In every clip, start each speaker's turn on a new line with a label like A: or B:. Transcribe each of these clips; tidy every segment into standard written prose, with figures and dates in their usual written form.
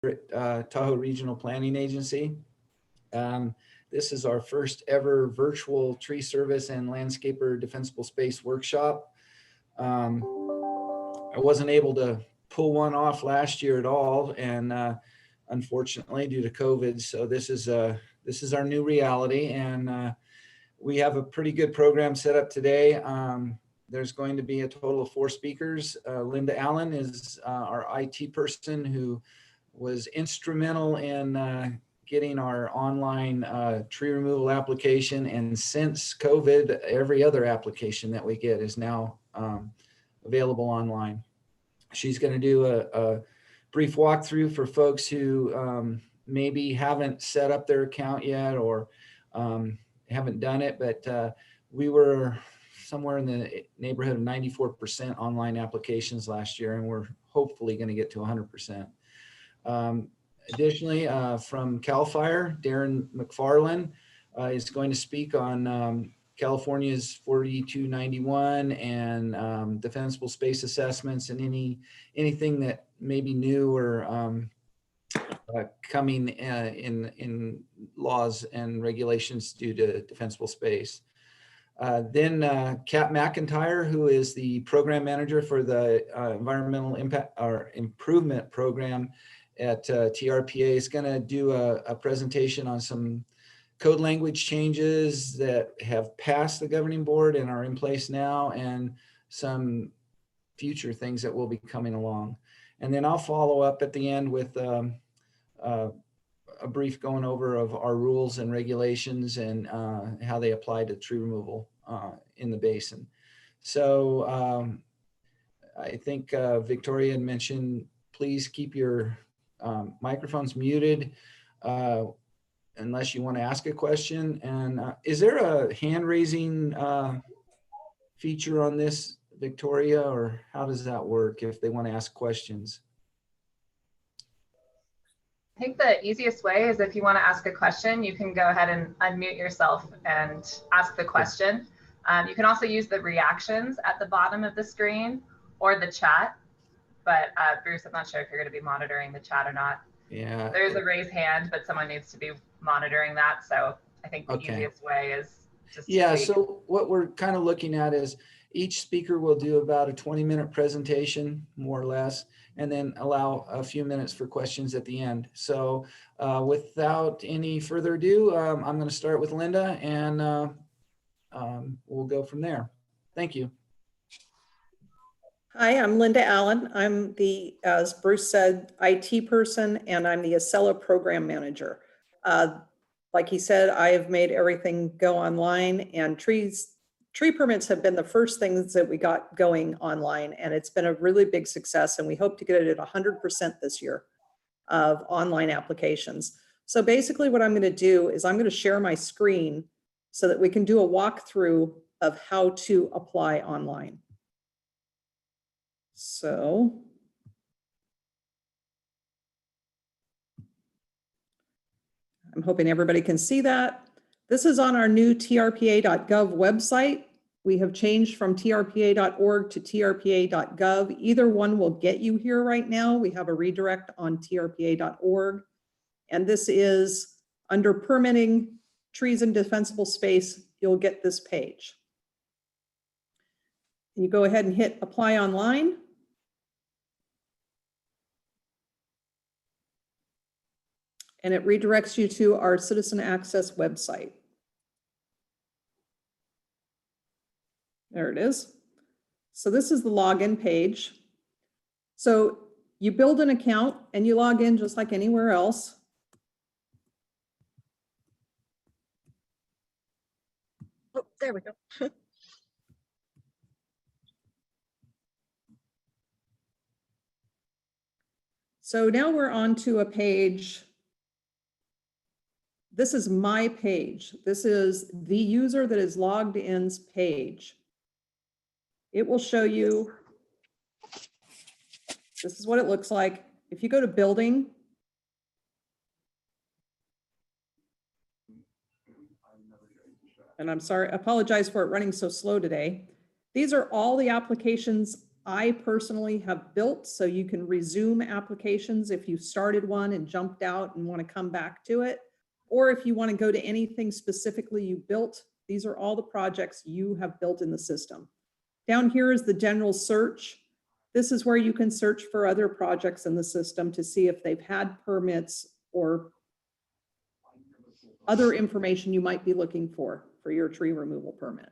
A: at Tahoe Regional Planning Agency. This is our first ever virtual tree service and landscaper defensible space workshop. I wasn't able to pull one off last year at all, and unfortunately due to COVID. So this is our new reality, and we have a pretty good program set up today. There's going to be a total of 4 speakers. Linda Allen is our IT person who was instrumental in getting our online tree removal application. And since COVID, every other application that we get is now available online. She's going to do a brief walkthrough for folks who maybe haven't set up their account yet or haven't done it, but we were somewhere in the neighborhood of 94% online applications last year, and we're hopefully going to get to 100%. Additionally, from CAL FIRE, Darren McFarland is going to speak on California's 4291 and defensible space assessments and anything that may be new or coming in laws and regulations due to defensible space. Then Kat McIntyre, who is the program manager for the environmental impact or improvement program at TRPA, is going to do a presentation on some code language changes that have passed the governing board and are in place now, and some future things that will be coming along. And then I'll follow up at the end with a brief going over of our rules and regulations and how they apply to tree removal in the basin. So I think Victoria had mentioned, please keep your microphones muted unless you want to ask a question. And is there a hand raising feature on this, Victoria, or how does that work if they want to ask questions?
B: I think the easiest way is if you want to ask a question, you can go ahead and unmute yourself and ask the question. You can also use the reactions at the bottom of the screen or the chat. But Bruce, I'm not sure if you're going to be monitoring the chat or not.
A: Yeah.
B: There's a raised hand, but someone needs to be monitoring that. So I think the easiest way is just to speak.
A: So what we're kind of looking at is each speaker will do about a 20-minute presentation, more or less, and then allow a few minutes for questions at the end. So without any further ado, I'm going to start with Linda, and we'll go from there. Thank you.
C: Hi, I'm Linda Allen. I'm the, as Bruce said, IT person, and I'm the Acela program manager. Like he said, I have made everything go online, and tree permits have been the first things that we got going online, and it's been a really big success, and we hope to get it at 100% this year of online applications. So basically what I'm going to do is I'm going to share my screen so that we can do a walkthrough of how to apply online. So I'm hoping everybody can see that. This is on our new trpa.gov website. We have changed from trpa.org to trpa.gov. Either one will get you here right now. We have a redirect on trpa.org. And this is under permitting trees and defensible space. You'll get this page. You go ahead and hit apply online. And it redirects you to our citizen access website. There it is. So this is the login page. So you build an account and you log in just like anywhere else.
D: Oh, there we go.
C: So now we're on to a page. This is my page. This is the user that is logged in's page. It will show you, this is what it looks like. If you go to building, and I'm sorry, I apologize for it running so slow today. These are all the applications I personally have built, so you can resume applications if you started one and jumped out and want to come back to it. Or if you want to go to anything specifically you built, these are all the projects you have built in the system. Down here is the general search. This is where you can search for other projects in the system to see if they've had permits or other information you might be looking for your tree removal permit.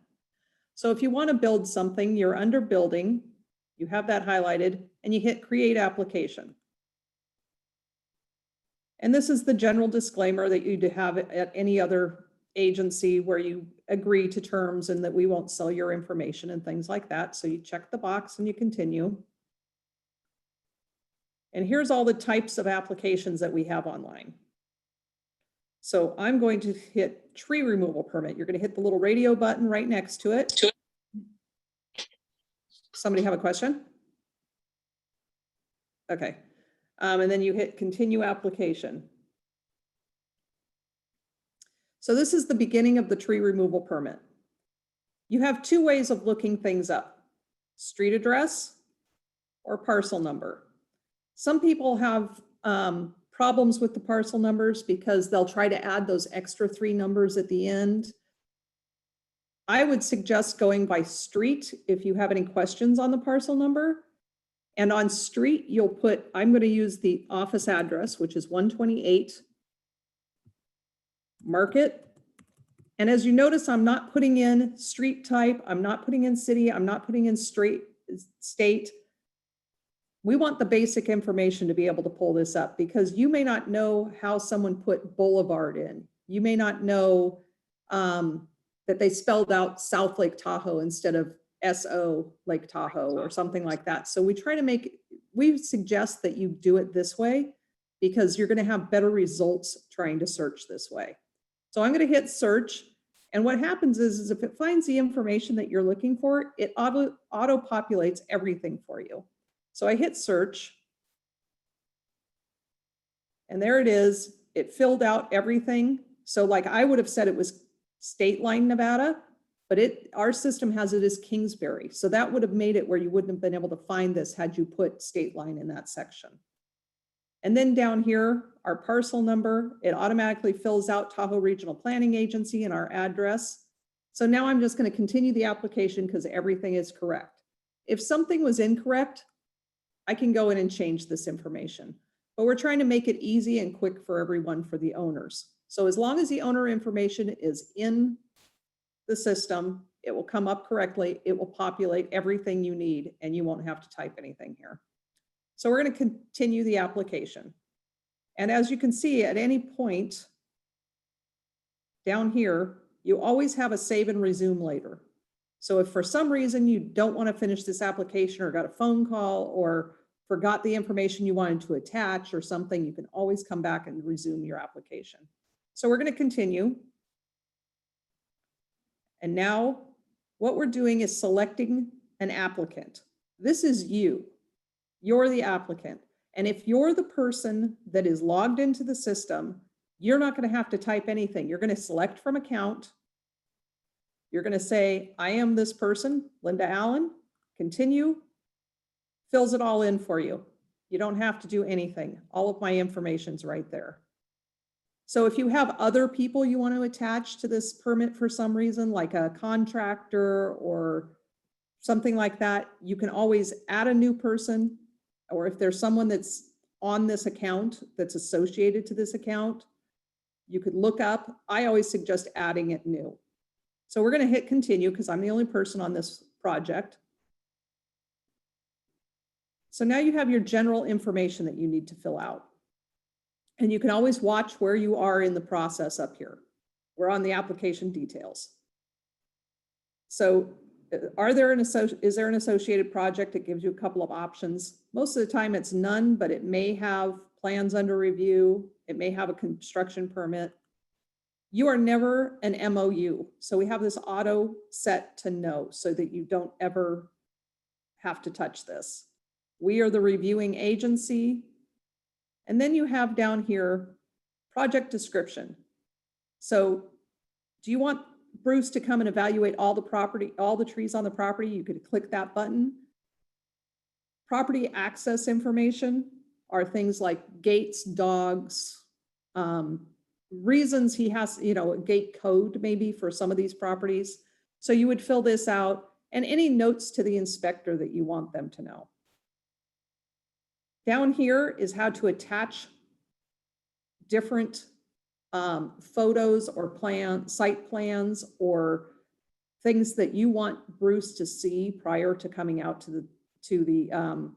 C: So if you want to build something, you're under building, you have that highlighted, and you hit create application. And this is the general disclaimer that you'd have at any other agency where you agree to terms and that we won't sell your information and things like that. So you check the box and you continue. And here's all the types of applications that we have online. So I'm going to hit tree removal permit. You're going to hit the little radio button right next to it. Somebody have a question? Okay. And then you hit continue application. So this is the beginning of the tree removal permit. You have two ways of looking things up: street address or parcel number. Some people have problems with the parcel numbers because they'll try to add those extra 3 numbers at the end. I would suggest going by street if you have any questions on the parcel number. And on street, you'll put, I'm going to use the office address, which is 128 Market. And as you notice, I'm not putting in street type, I'm not putting in city, I'm not putting in state. We want the basic information to be able to pull this up, because you may not know how someone put boulevard in. You may not know that they spelled out South Lake Tahoe instead of SO Lake Tahoe or something like that. So we suggest that you do it this way because you're going to have better results trying to search this way. So I'm going to hit search. And what happens is if it finds the information that you're looking for, it auto populates everything for you. So I hit search, and there it is. It filled out everything. So like I would have said it was State Line, Nevada, but our system has it as Kingsbury. So that would have made it where you wouldn't have been able to find this had you put State Line in that section. And then down here, our parcel number, it automatically fills out Tahoe Regional Planning Agency and our address. So now I'm just going to continue the application because everything is correct. If something was incorrect, I can go in and change this information, but we're trying to make it easy and quick for everyone, for the owners. So as long as the owner information is in the system, it will come up correctly. It will populate everything you need and you won't have to type anything here. So we're going to continue the application. And as you can see, at any point down here, you always have a save and resume later. So if for some reason you don't want to finish this application or got a phone call or forgot the information you wanted to attach or something, you can always come back and resume your application. So we're going to continue. And now what we're doing is selecting an applicant. This is you. You're the applicant. And if you're the person that is logged into the system, you're not going to have to type anything. You're going to select from account. You're going to say, I am this person, Linda Allen, continue, fills it all in for you. You don't have to do anything. All of my information's right there. So if you have other people you want to attach to this permit for some reason, like a contractor or something like that, you can always add a new person, or if there's someone that's on this account that's associated to this account, you could look up. I always suggest adding it new. So we're going to hit continue because I'm the only person on this project. So now you have your general information that you need to fill out. And you can always watch where you are in the process up here. We're on the application details. So is there an associated project that gives you a couple of options? Most of the time it's none, but it may have plans under review. It may have a construction permit. You are never an MOU. So we have this auto set to no so that you don't ever have to touch this. We are the reviewing agency. And then you have down here, project description. So do you want Bruce to come and evaluate all the property, all the trees on the property? You could click that button. Property access information are things like gates, dogs, reasons he has, you know, a gate code maybe for some of these properties. So you would fill this out, and any notes to the inspector that you want them to know. Down here is how to attach different photos or site plans or things that you want Bruce to see prior to coming out to the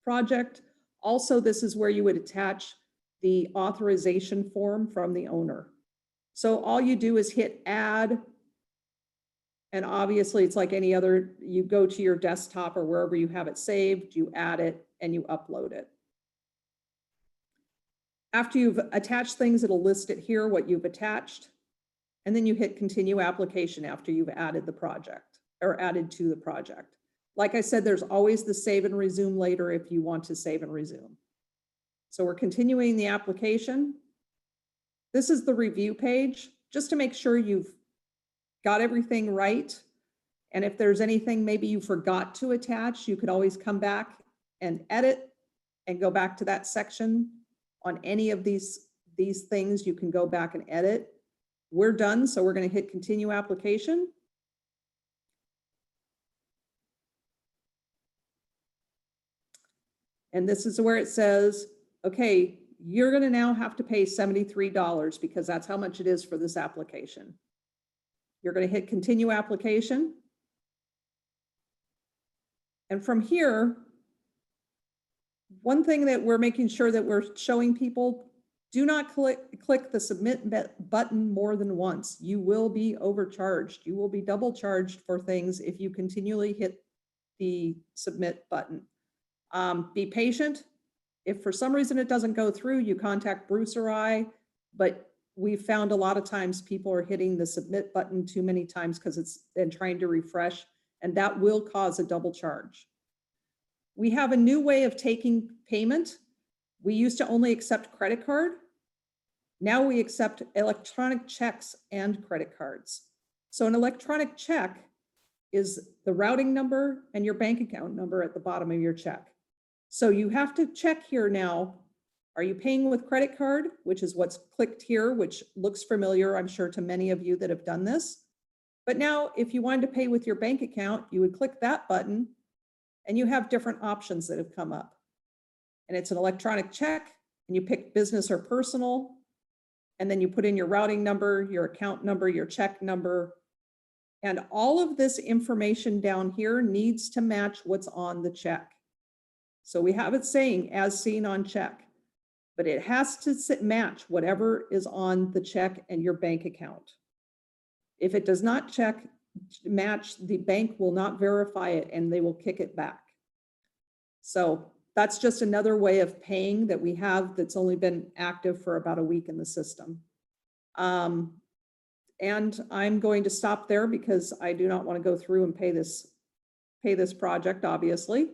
C: project. Also, this is where you would attach the authorization form from the owner. So all you do is hit add, and obviously it's like any other, you go to your desktop or wherever you have it saved, you add it and you upload it. After you've attached things, it'll list it here, what you've attached, and then you hit continue application after you've added the project or added to the project. Like I said, there's always the save and resume later if you want to save and resume. So we're continuing the application. This is the review page, just to make sure you've got everything right. And if there's anything maybe you forgot to attach, you could always come back and edit and go back to that section. On any of these things, you can go back and edit. We're done, so we're going to hit continue application. And this is where it says, okay, you're going to now have to pay $73 because that's how much it is for this application. You're going to hit continue application. And from here, one thing that we're making sure that we're showing people, do not click the submit button more than once. You will be overcharged. You will be double charged for things if you continually hit the submit button. Be patient. If for some reason it doesn't go through, you contact Bruce or I, but we've found a lot of times people are hitting the submit button too many times because it's and trying to refresh, and that will cause a double charge. We have a new way of taking payment. We used to only accept credit card. Now we accept electronic checks and credit cards. So an electronic check is the routing number and your bank account number at the bottom of your check. So you have to check here now, are you paying with credit card, which is what's clicked here, which looks familiar, I'm sure, to many of you that have done this. But now if you wanted to pay with your bank account, you would click that button and you have different options that have come up. And it's an electronic check, and you pick business or personal, and then you put in your routing number, your account number, your check number, and all of this information down here needs to match what's on the check. So we have it saying as seen on check, but it has to match whatever is on the check and your bank account. If it does not match, the bank will not verify it and they will kick it back. So that's just another way of paying that we have that's only been active for about a week in the system. And I'm going to stop there because I do not want to go through and pay this project, obviously.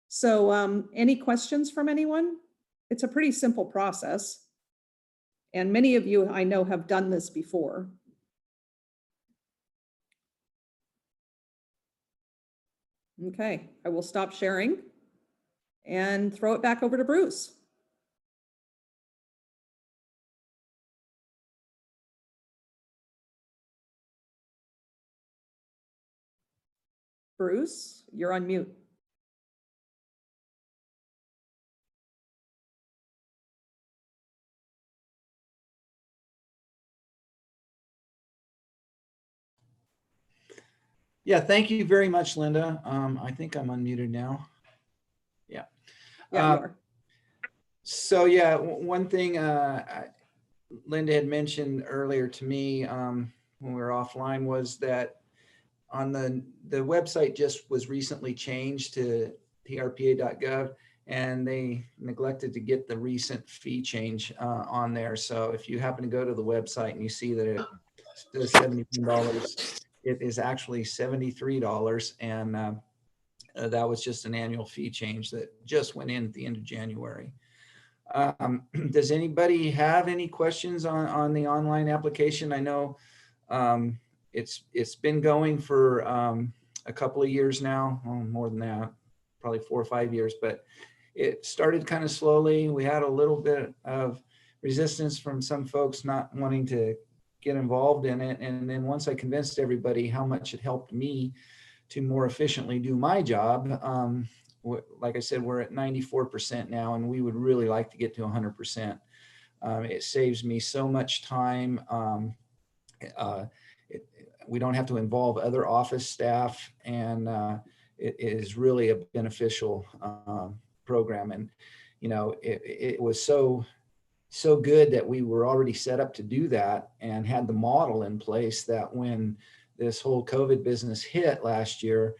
C: So any questions from anyone? It's a pretty simple process. And many of you I know have done this before. Okay, I will stop sharing and throw it back over to Bruce. Bruce, you're on mute.
A: Yeah, thank you very much, Linda. I think I'm unmuted now. Yeah.
C: Yeah, you are.
A: So yeah, one thing Linda had mentioned earlier to me when we were offline was that on the website just was recently changed to trpa.gov, and they neglected to get the recent fee change on there. So if you happen to go to the website and you see that it says $71, it is actually $73, and that was just an annual fee change that just went in at the end of January. Does anybody have any questions on the online application? I know it's been going for a couple of years now, more than that, probably 4 or 5 years, but it started kind of slowly. We had a little bit of resistance from some folks not wanting to get involved in it. And then once I convinced everybody how much it helped me to more efficiently do my job, like I said, we're at 94% now, and we would really like to get to 100%. It saves me so much time. We don't have to involve other office staff, and it is really a beneficial program. And it was so good that we were already set up to do that and had the model in place, that when this whole COVID business hit last year,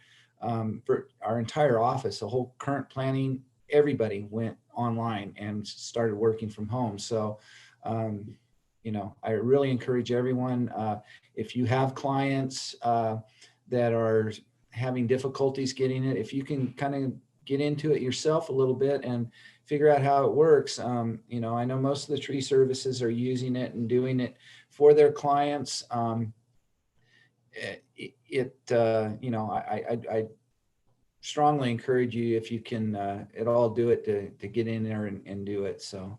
A: for our entire office, the whole current planning, everybody went online and started working from home. So, I really encourage everyone, if you have clients that are having difficulties getting it, if you can kind of get into it yourself a little bit and figure out how it works. I know most of the tree services are using it and doing it for their clients. I strongly encourage you, if you can at all do it, to get in there and do it. So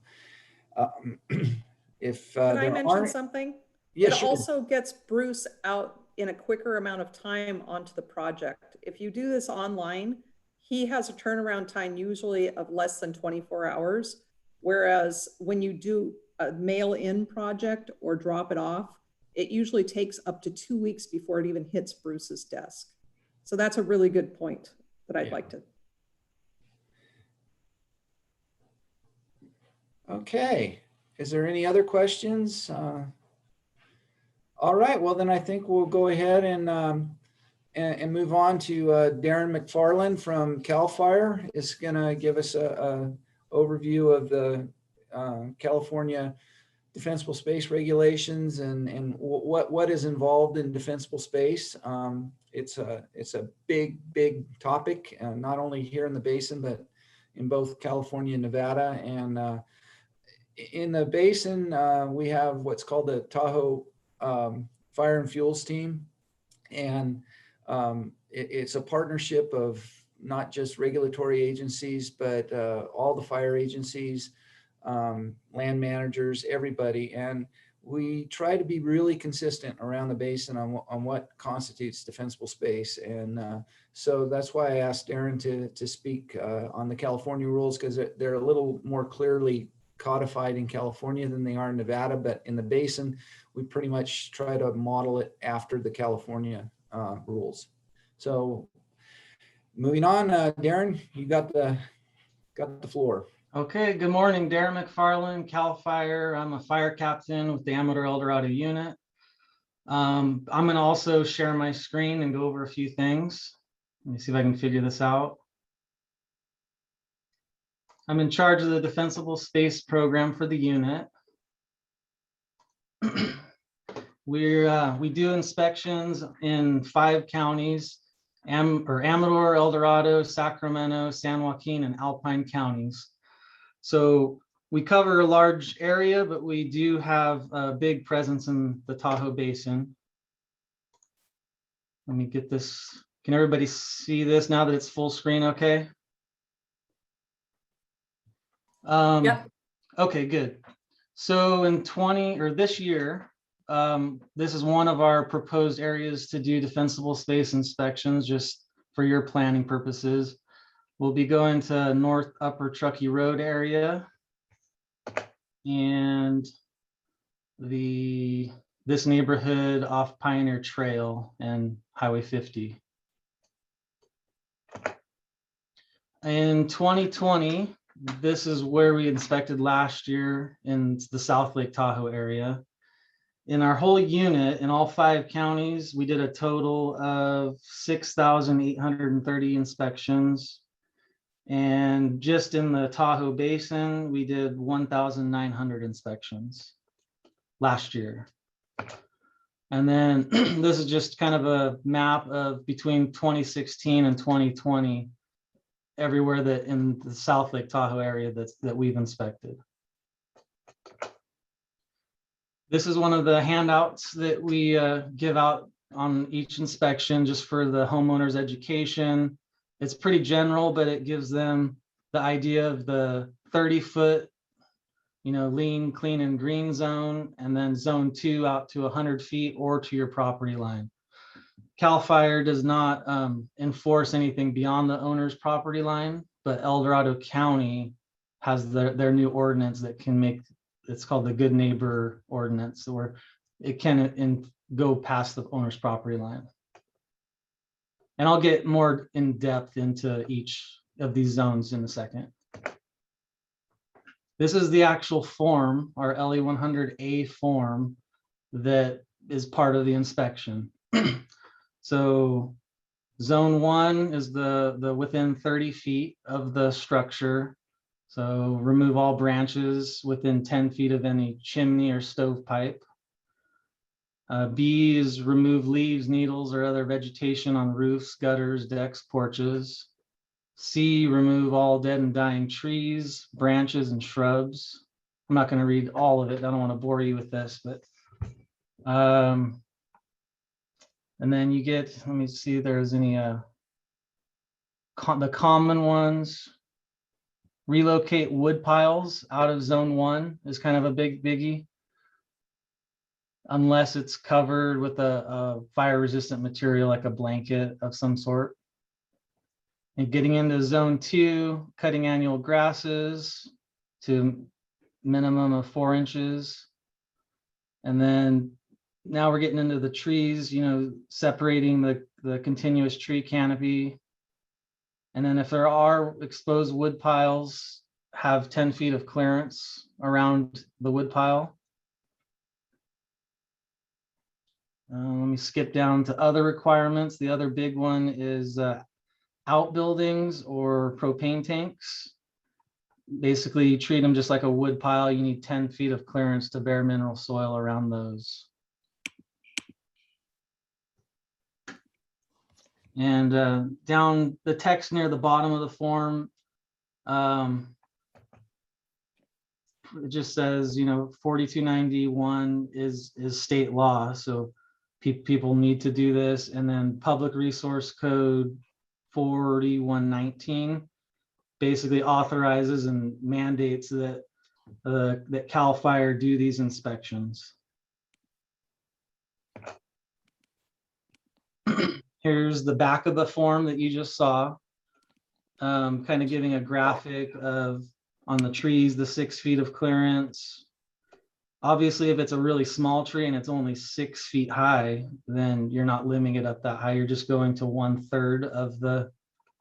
A: if
C: Can I
A: there
C: mention
A: aren't,
C: something?
A: yeah,
C: It
A: sure.
C: also gets Bruce out in a quicker amount of time onto the project. If you do this online, he has a turnaround time usually of less than 24 hours. Whereas when you do a mail-in project or drop it off, it usually takes up to 2 weeks before it even hits Bruce's desk. So that's a really good point that I'd like to.
A: Okay. Is there any other questions? All right. Well, then I think we'll go ahead and move on to Darren McFarland from CAL FIRE. Is going to give us a overview of the California defensible space regulations and what is involved in defensible space. It's a big topic, not only here in the basin, but in both California and Nevada. And in the basin, we have what's called the Tahoe Fire and Fuels Team. And it's a partnership of not just regulatory agencies, but all the fire agencies, land managers, everybody. And we try to be really consistent around the basin on what constitutes defensible space. And so that's why I asked Darren to speak on the California rules, because they're a little more clearly codified in California than they are in Nevada. But in the basin, we pretty much try to model it after the California rules. So moving on, Darren, you got the floor.
E: Okay, good morning, Darren McFarland, CAL FIRE. I'm a fire captain with the Amador El Dorado unit. I'm going to also share my screen and go over a few things. Let me see if I can figure this out. I'm in charge of the Defensible Space program for the unit. We do inspections in 5 counties, Amador, El Dorado, Sacramento, San Joaquin, and Alpine counties. So we cover a large area, but we do have a big presence in the Tahoe Basin. Let me get this. Can everybody see this now that it's full screen? Okay. Yep. Okay, good. So in this year, this is one of our proposed areas to do defensible space inspections, just for your planning purposes. We'll be going to North Upper Truckee Road area and this neighborhood off Pioneer Trail and Highway 50. In 2020, this is where we inspected last year in the South Lake Tahoe area. In our whole unit, in all 5 counties, we did a total of 6,830 inspections. And just in the Tahoe Basin, we did 1,900 inspections last year. And then this is just kind of a map of between 2016 and 2020, everywhere that in the South Lake Tahoe area that we've inspected. This is one of the handouts that we give out on each inspection, just for the homeowner's education. It's pretty general, but it gives them the idea of the 30-foot, lean, clean, and green zone, and then zone 2 out to 100 feet or to your property line. CAL FIRE does not enforce anything beyond the owner's property line, but El Dorado County has their new ordinance that can make, it's called the Good Neighbor Ordinance, where it can go past the owner's property line. And I'll get more in depth into each of these zones in a second. This is the actual form, our LE 100A form, that is part of the inspection. So zone 1 is the within 30 feet of the structure. So remove all branches within 10 feet of any chimney or stovepipe. B is remove leaves, needles, or other vegetation on roofs, gutters, decks, porches. C, remove all dead and dying trees, branches, and shrubs. I'm not going to read all of it. I don't want to bore you with this, but and then you get, let me see if there's any the common ones. Relocate wood piles out of zone 1 is kind of a biggie, unless it's covered with a fire resistant material like a blanket of some sort. And getting into zone 2, cutting annual grasses to minimum of 4 inches. And then now we're getting into the trees, separating the continuous tree canopy. And then if there are exposed wood piles, have 10 feet of clearance around the wood pile. Let me skip down to other requirements. The other big one is outbuildings or propane tanks. Basically, you treat them just like a wood pile. You need 10 feet of clearance to bare mineral soil around those. And down the text near the bottom of the form, it just says, 4291 is state law. So people need to do this. And then Public Resource Code 4119 basically authorizes and mandates that that CAL FIRE do these inspections. Here's the back of the form that you just saw, kind of giving a graphic of on the trees, the 6 feet of clearance. Obviously, if it's a really small tree and it's only 6 feet high, then you're not limiting it up that high. You're just going to 1/3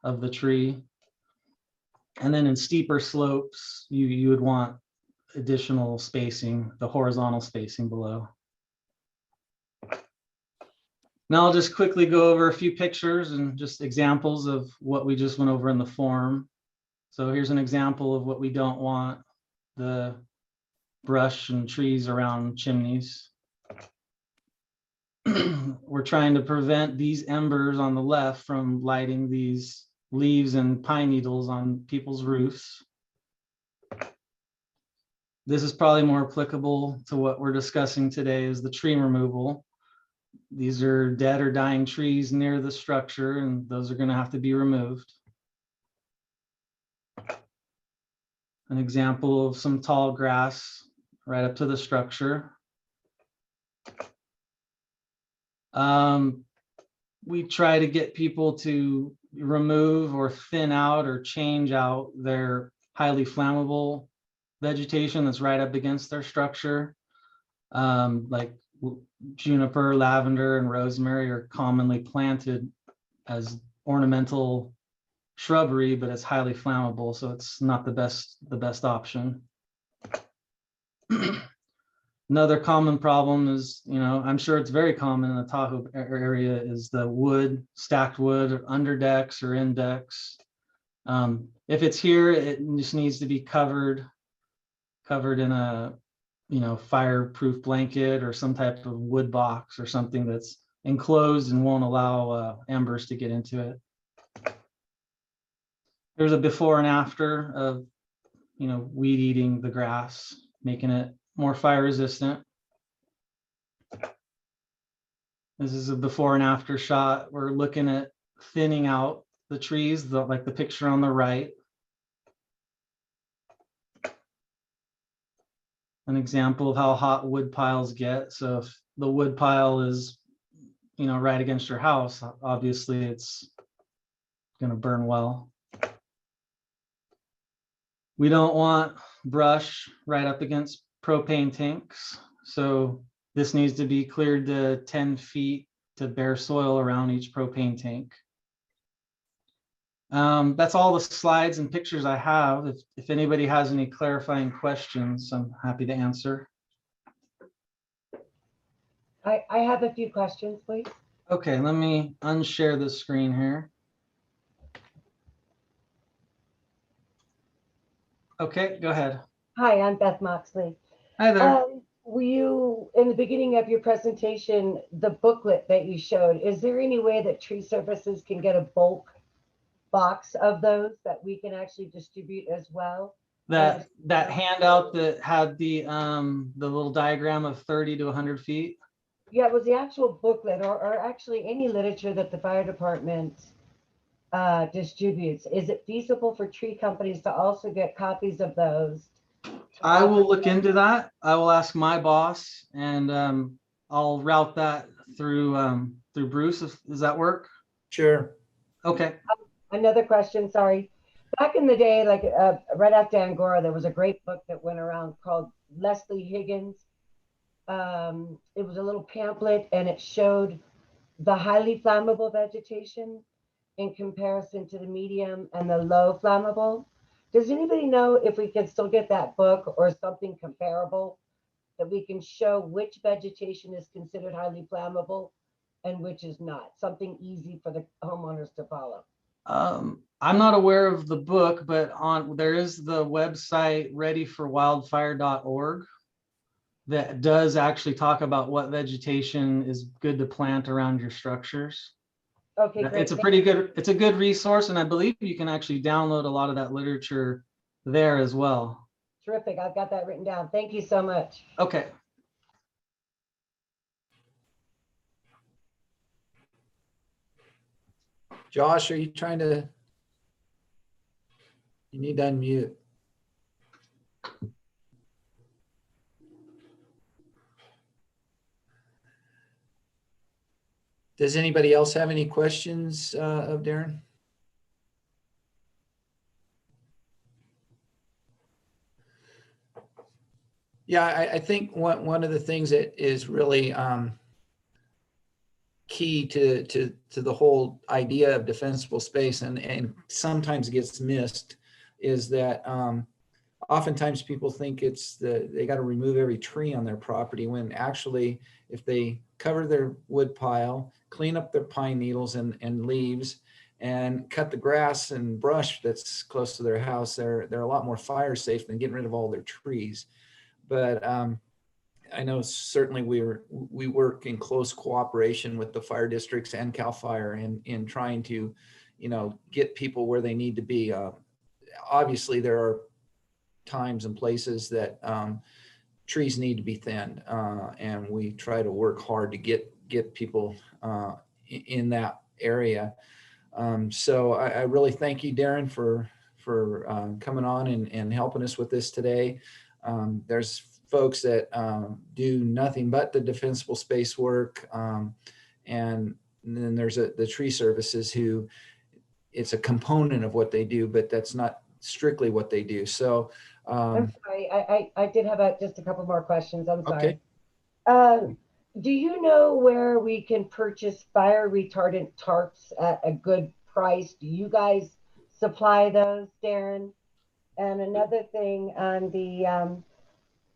E: of the tree. And then in steeper slopes, you would want additional spacing, the horizontal spacing below. Now I'll just quickly go over a few pictures and just examples of what we just went over in the form. So here's an example of what we don't want: the brush and trees around chimneys. We're trying to prevent these embers on the left from lighting these leaves and pine needles on people's roofs. This is probably more applicable to what we're discussing today, is the tree removal. These are dead or dying trees near the structure, and those are going to have to be removed. An example of some tall grass right up to the structure. We try to get people to remove or thin out or change out their highly flammable vegetation that's right up against their structure. Like juniper, lavender, and rosemary are commonly planted as ornamental shrubbery, but it's highly flammable, so it's not the best option. Another common problem is, I'm sure it's very common in the Tahoe area, is the wood, stacked wood, under decks or in decks. If it's here, it just needs to be covered in a fireproof blanket or some type of wood box or something that's enclosed and won't allow embers to get into it. There's a before and after of, weed eating the grass, making it more fire resistant. This is a before and after shot. We're looking at thinning out the trees, like the picture on the right. An example of how hot wood piles get. So if the wood pile is, right against your house, obviously it's going to burn well. We don't want brush right up against propane tanks. So this needs to be cleared to 10 feet to bare soil around each propane tank. That's all the slides and pictures I have. If anybody has any clarifying questions, I'm happy to answer.
F: I have a few questions, please.
E: Okay, let me unshare the screen here. Okay, go ahead.
F: Hi, I'm Beth Moxley.
E: Hi there.
F: Were you, in the beginning of your presentation, the booklet that you showed, is there any way that tree services can get a bulk box of those that we can actually distribute as well?
E: That handout that had the little diagram of 30 to 100 feet.
F: Yeah, it was the actual booklet or actually any literature that the fire department distributes. Is it feasible for tree companies to also get copies of those?
E: I will look into that. I will ask my boss, and I'll route that through Bruce. Does that work?
A: Sure.
E: Okay.
F: Another question, sorry. Back in the day, like right after Angora, there was a great book that went around called Leslie Higgins. It was a little pamphlet and it showed the highly flammable vegetation in comparison to the medium and the low flammable. Does anybody know if we can still get that book or something comparable that we can show which vegetation is considered highly flammable and which is not? Something easy for the homeowners to follow.
E: I'm not aware of the book, but there is the website readyforwildfire.org that does actually talk about what vegetation is good to plant around your structures.
F: Okay, great.
E: It's a good resource, and I believe you can actually download a lot of that literature there as well.
F: Terrific. I've got that written down. Thank you so much.
E: Okay.
A: Josh, are you trying to? You need to unmute. Does anybody else have any questions of Darren? Yeah, I think one of the things that is really key to the whole idea of defensible space and sometimes gets missed is that oftentimes people think they got to remove every tree on their property, when actually if they cover their wood pile, clean up their pine needles and leaves, and cut the grass and brush that's close to their house, they're a lot more fire safe than getting rid of all their trees. But I know certainly we work in close cooperation with the fire districts and CAL FIRE in trying to, get people where they need to be. Obviously, there are times and places that trees need to be thinned, and we try to work hard to get people in that area. So I really thank you, Darren, for coming on and helping us with this today. There's folks that do nothing but the defensible space work, and then there's the tree services who it's a component of what they do, but that's not strictly what they do. So
F: I'm sorry, I did have just a couple more questions. I'm sorry.
A: Okay.
F: Do you know where we can purchase fire retardant tarps at a good price? Do you guys supply those, Darren? And another thing on the,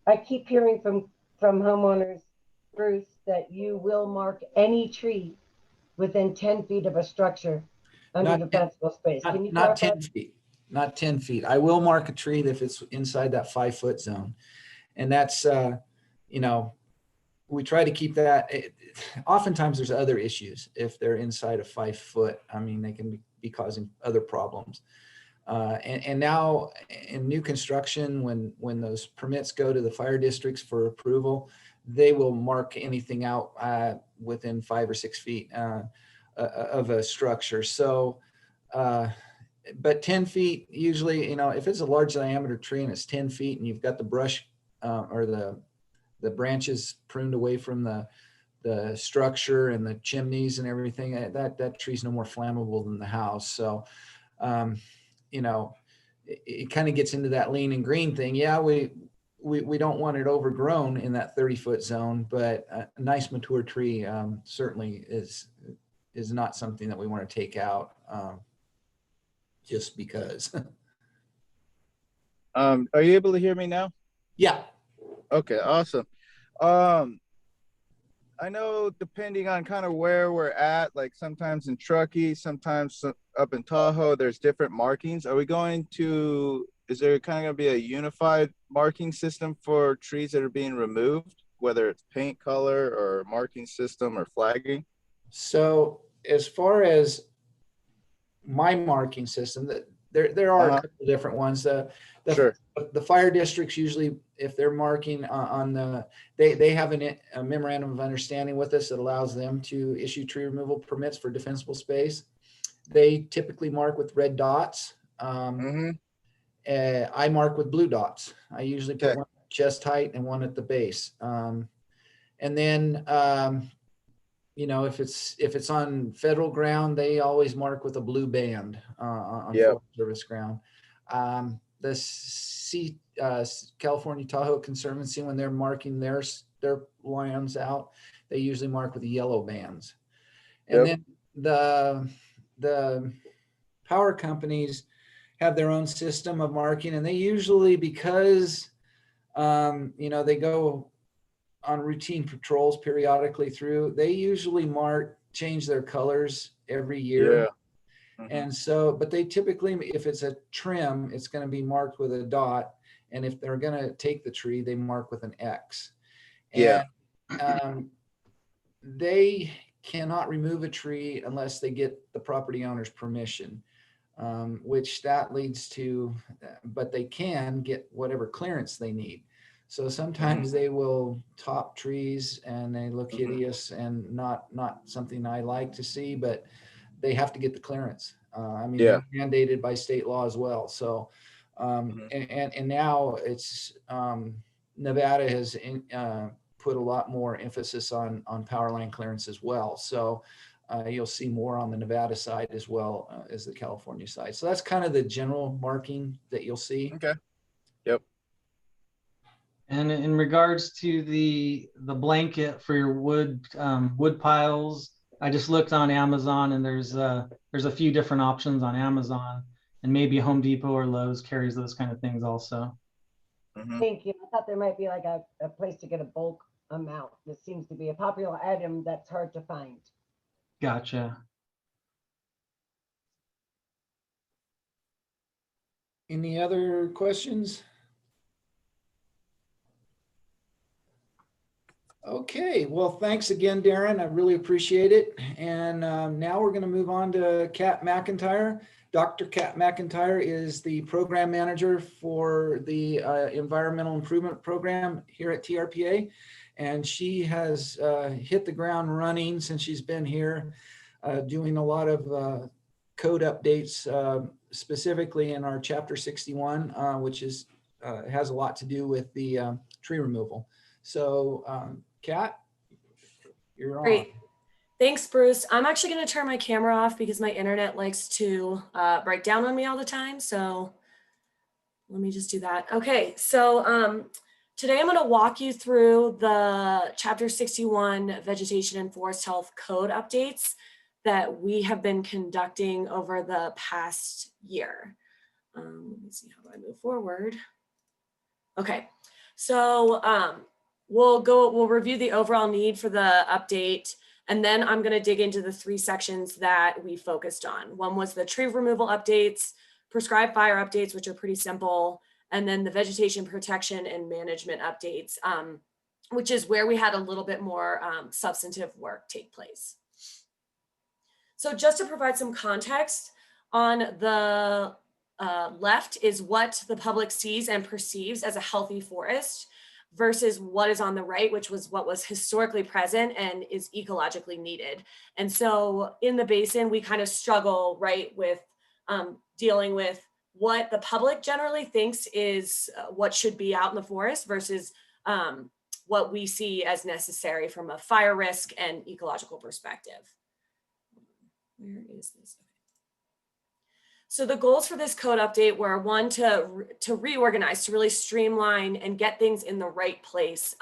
F: I keep hearing from homeowners, Bruce, that you will mark any tree within 10 feet of a structure under defensible space. Can you
A: not
F: clarify?
A: 10 feet, not 10 feet. I will mark a tree if it's inside that 5-foot zone. And that's, we try to keep that. Oftentimes there's other issues if they're inside of 5 foot. I mean, they can be causing other problems. And now in new construction, when those permits go to the fire districts for approval, they will mark anything out within 5 or 6 feet of a structure. So But 10 feet, usually, if it's a large diameter tree and it's 10 feet and you've got the brush or the branches pruned away from the structure and the chimneys and everything, that tree's no more flammable than the house. So, it kind of gets into that lean and green thing. Yeah, we don't want it overgrown in that 30-foot zone, but a nice mature tree certainly is not something that we want to take out just because.
G: Are you able to hear me now?
A: Yeah.
G: Okay, awesome. I know depending on kind of where we're at, like sometimes in Truckee, sometimes up in Tahoe, there's different markings. Is there kind of going to be a unified marking system for trees that are being removed, whether it's paint color or marking system or flagging?
A: So as far as my marking system, there are a couple different ones.
G: Sure.
A: The fire districts usually, if they're marking they have a memorandum of understanding with us that allows them to issue tree removal permits for defensible space. They typically mark with red dots. I mark with blue dots. I usually put one at chest height and one at the base. And then if it's on federal ground, they always mark with a blue band on Forest Service ground. The California Tahoe Conservancy, when they're marking their lands out, they usually mark with the yellow bands. And then the power companies have their own system of marking, and they usually, because they go on routine patrols periodically through, they usually change their colors every year. And so, but they typically, if it's a trim, it's going to be marked with a dot. And if they're going to take the tree, they mark with an X. And they cannot remove a tree unless they get the property owner's permission, which that leads to, but they can get whatever clearance they need. So sometimes they will top trees and they look hideous and not something I like to see, but they have to get the clearance. They're mandated by state law as well. So, and now it's, Nevada has put a lot more emphasis on power line clearance as well. So you'll see more on the Nevada side as well as the California side. So that's kind of the general marking that you'll see.
G: Okay. Yep.
E: And in regards to the blanket for your wood piles, I just looked on Amazon, and there's a few different options on Amazon, and maybe Home Depot or Lowe's carries those kind of things also.
F: Thank you. I thought there might be like a place to get a bulk amount. This seems to be a popular item that's hard to find.
E: Gotcha.
A: Any other questions? Okay, well, thanks again, Darren. I really appreciate it. And now we're going to move on to Kat McIntyre. Dr. Kat McIntyre is the program manager for the Environmental Improvement Program here at TRPA. And she has hit the ground running since she's been here, doing a lot of code updates, specifically in our Chapter 61, which has a lot to do with the tree removal. So, Kat, you're on.
H: Great. Thanks, Bruce. I'm actually going to turn my camera off because my internet likes to break down on me all the time. So let me just do that. Okay, so today I'm going to walk you through the Chapter 61 Vegetation and Forest Health Code updates that we have been conducting over the past year. Let me see, how do I move forward? Okay, so we'll review the overall need for the update, and then I'm going to dig into the 3 sections that we focused on. One was the tree removal updates, prescribed fire updates, which are pretty simple, and then the vegetation protection and management updates, which is where we had a little bit more substantive work take place. So just to provide some context, on the left is what the public sees and perceives as a healthy forest versus what is on the right, which was what was historically present and is ecologically needed. And so in the basin, we kind of struggle, right, with dealing with what the public generally thinks is what should be out in the forest versus what we see as necessary from a fire risk and ecological perspective. Where is this? So the goals for this code update were one, to reorganize, to really streamline and get things in the right place.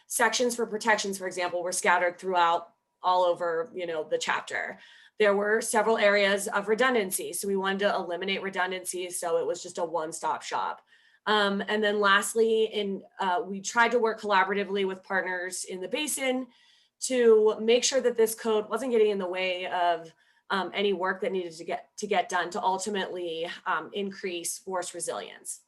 H: Sections for protections, for example, were scattered throughout all over, the chapter. There were several areas of redundancy. So we wanted to eliminate redundancy. So it was just a one-stop shop. And then lastly, we tried to work collaboratively with partners in the basin to make sure that this code wasn't getting in the way of any work that needed to get done to ultimately increase forest resilience.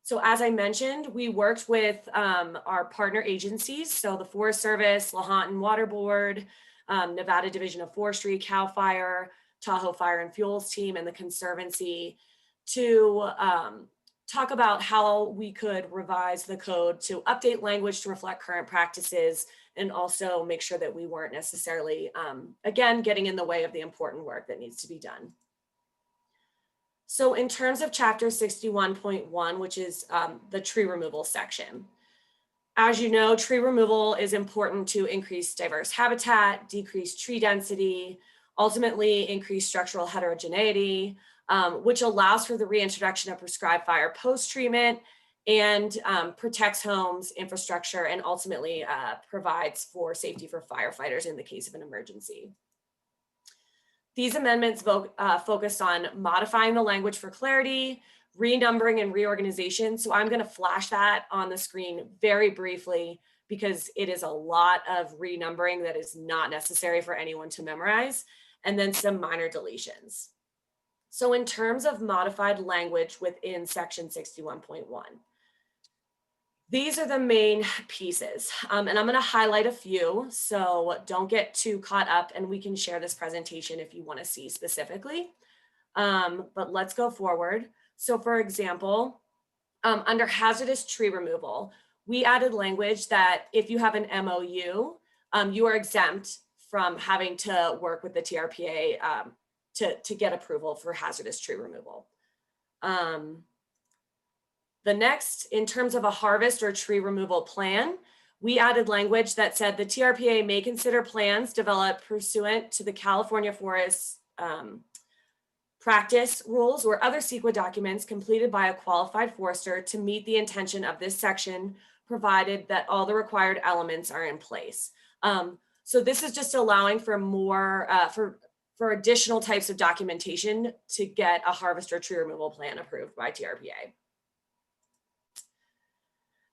H: So as I mentioned, we worked with our partner agencies, so the Forest Service, Lahontan Water Board, Nevada Division of Forestry, CAL FIRE, Tahoe Fire and Fuels team, and the Conservancy to talk about how we could revise the code to update language to reflect current practices and also make sure that we weren't necessarily, again, getting in the way of the important work that needs to be done. So in terms of chapter 61.1, which is the tree removal section, as you know, tree removal is important to increase diverse habitat, decrease tree density, ultimately increase structural heterogeneity, which allows for the reintroduction of prescribed fire post-treatment and protects homes, infrastructure, and ultimately provides for safety for firefighters in the case of an emergency. These amendments focused on modifying the language for clarity, renumbering and reorganization. So I'm going to flash that on the screen very briefly because it is a lot of renumbering that is not necessary for anyone to memorize, and then some minor deletions. So in terms of modified language within section 61.1, these are the main pieces, and I'm going to highlight a few, so don't get too caught up, and we can share this presentation if you want to see specifically, but let's go forward. So for example, under hazardous tree removal, we added language that if you have an MOU, you are exempt from having to work with the TRPA to get approval for hazardous tree removal. The next, in terms of a harvest or tree removal plan, we added language that said the TRPA may consider plans developed pursuant to the California Forest Practice Rules or other CEQA documents completed by a qualified forester to meet the intention of this section, provided that all the required elements are in place. So this is just allowing for more, for additional types of documentation to get a harvest or tree removal plan approved by TRPA.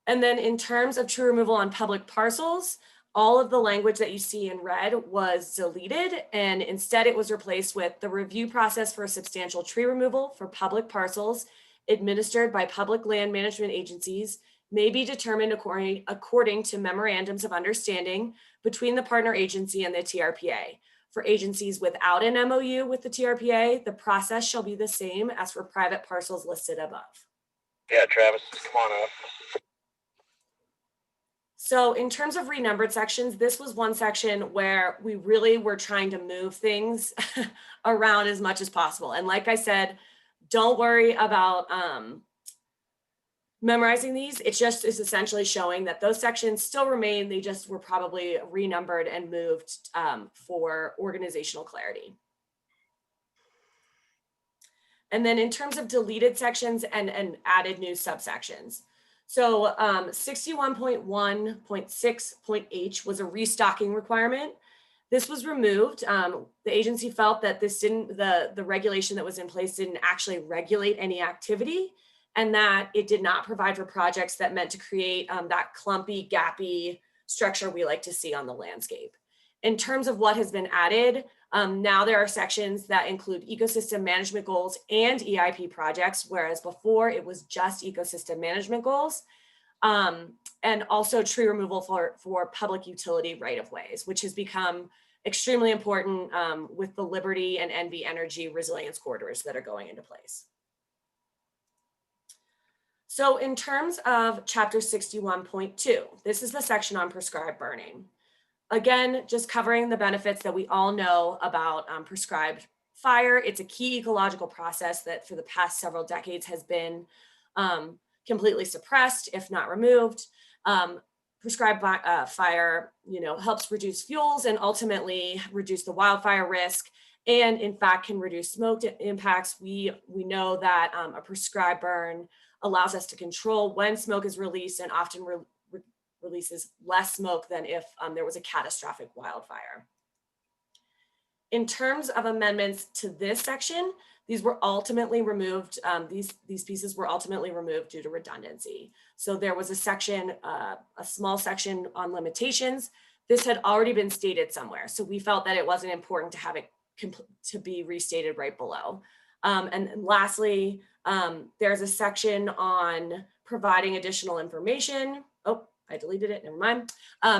H: And then in terms of tree removal on public parcels, all of the language that you see in red was deleted, and instead it was replaced with the review process for substantial tree removal for public parcels administered by public land management agencies may be determined according to memorandums of understanding between the partner agency and the TRPA. For agencies without an MOU with the TRPA, the process shall be the same as for private parcels listed above.
I: Yeah, Travis, come on up.
H: So in terms of renumbered sections, this was one section where we really were trying to move things around as much as possible. And like I said, don't worry about memorizing these. It just is essentially showing that those sections still remain. They just were probably renumbered and moved for organizational clarity. And then in terms of deleted sections and added new subsections. So 61.1.6.h was a restocking requirement. This was removed. The agency felt that this didn't, the regulation that was in place didn't actually regulate any activity, and that it did not provide for projects that meant to create that clumpy, gappy structure we like to see on the landscape. In terms of what has been added, now there are sections that include ecosystem management goals and EIP projects, whereas before it was just ecosystem management goals, and also tree removal for public utility right-of-ways, which has become extremely important with the Liberty and NV Energy resilience corridors that are going into place. So in terms of chapter 61.2, this is the section on prescribed burning. Again, just covering the benefits that we all know about prescribed fire. It's a key ecological process that for the past several decades has been completely suppressed, if not removed. Prescribed fire, helps reduce fuels and ultimately reduce the wildfire risk, and in fact can reduce smoke impacts. We know that a prescribed burn allows us to control when smoke is released, and often releases less smoke than if there was a catastrophic wildfire. In terms of amendments to this section, these were ultimately removed. These pieces were ultimately removed due to redundancy. So there was a section, a small section on limitations. This had already been stated somewhere. So we felt that it wasn't important to have it to be restated right below. And lastly, there's a section on providing additional information. Oh, I deleted it, never mind.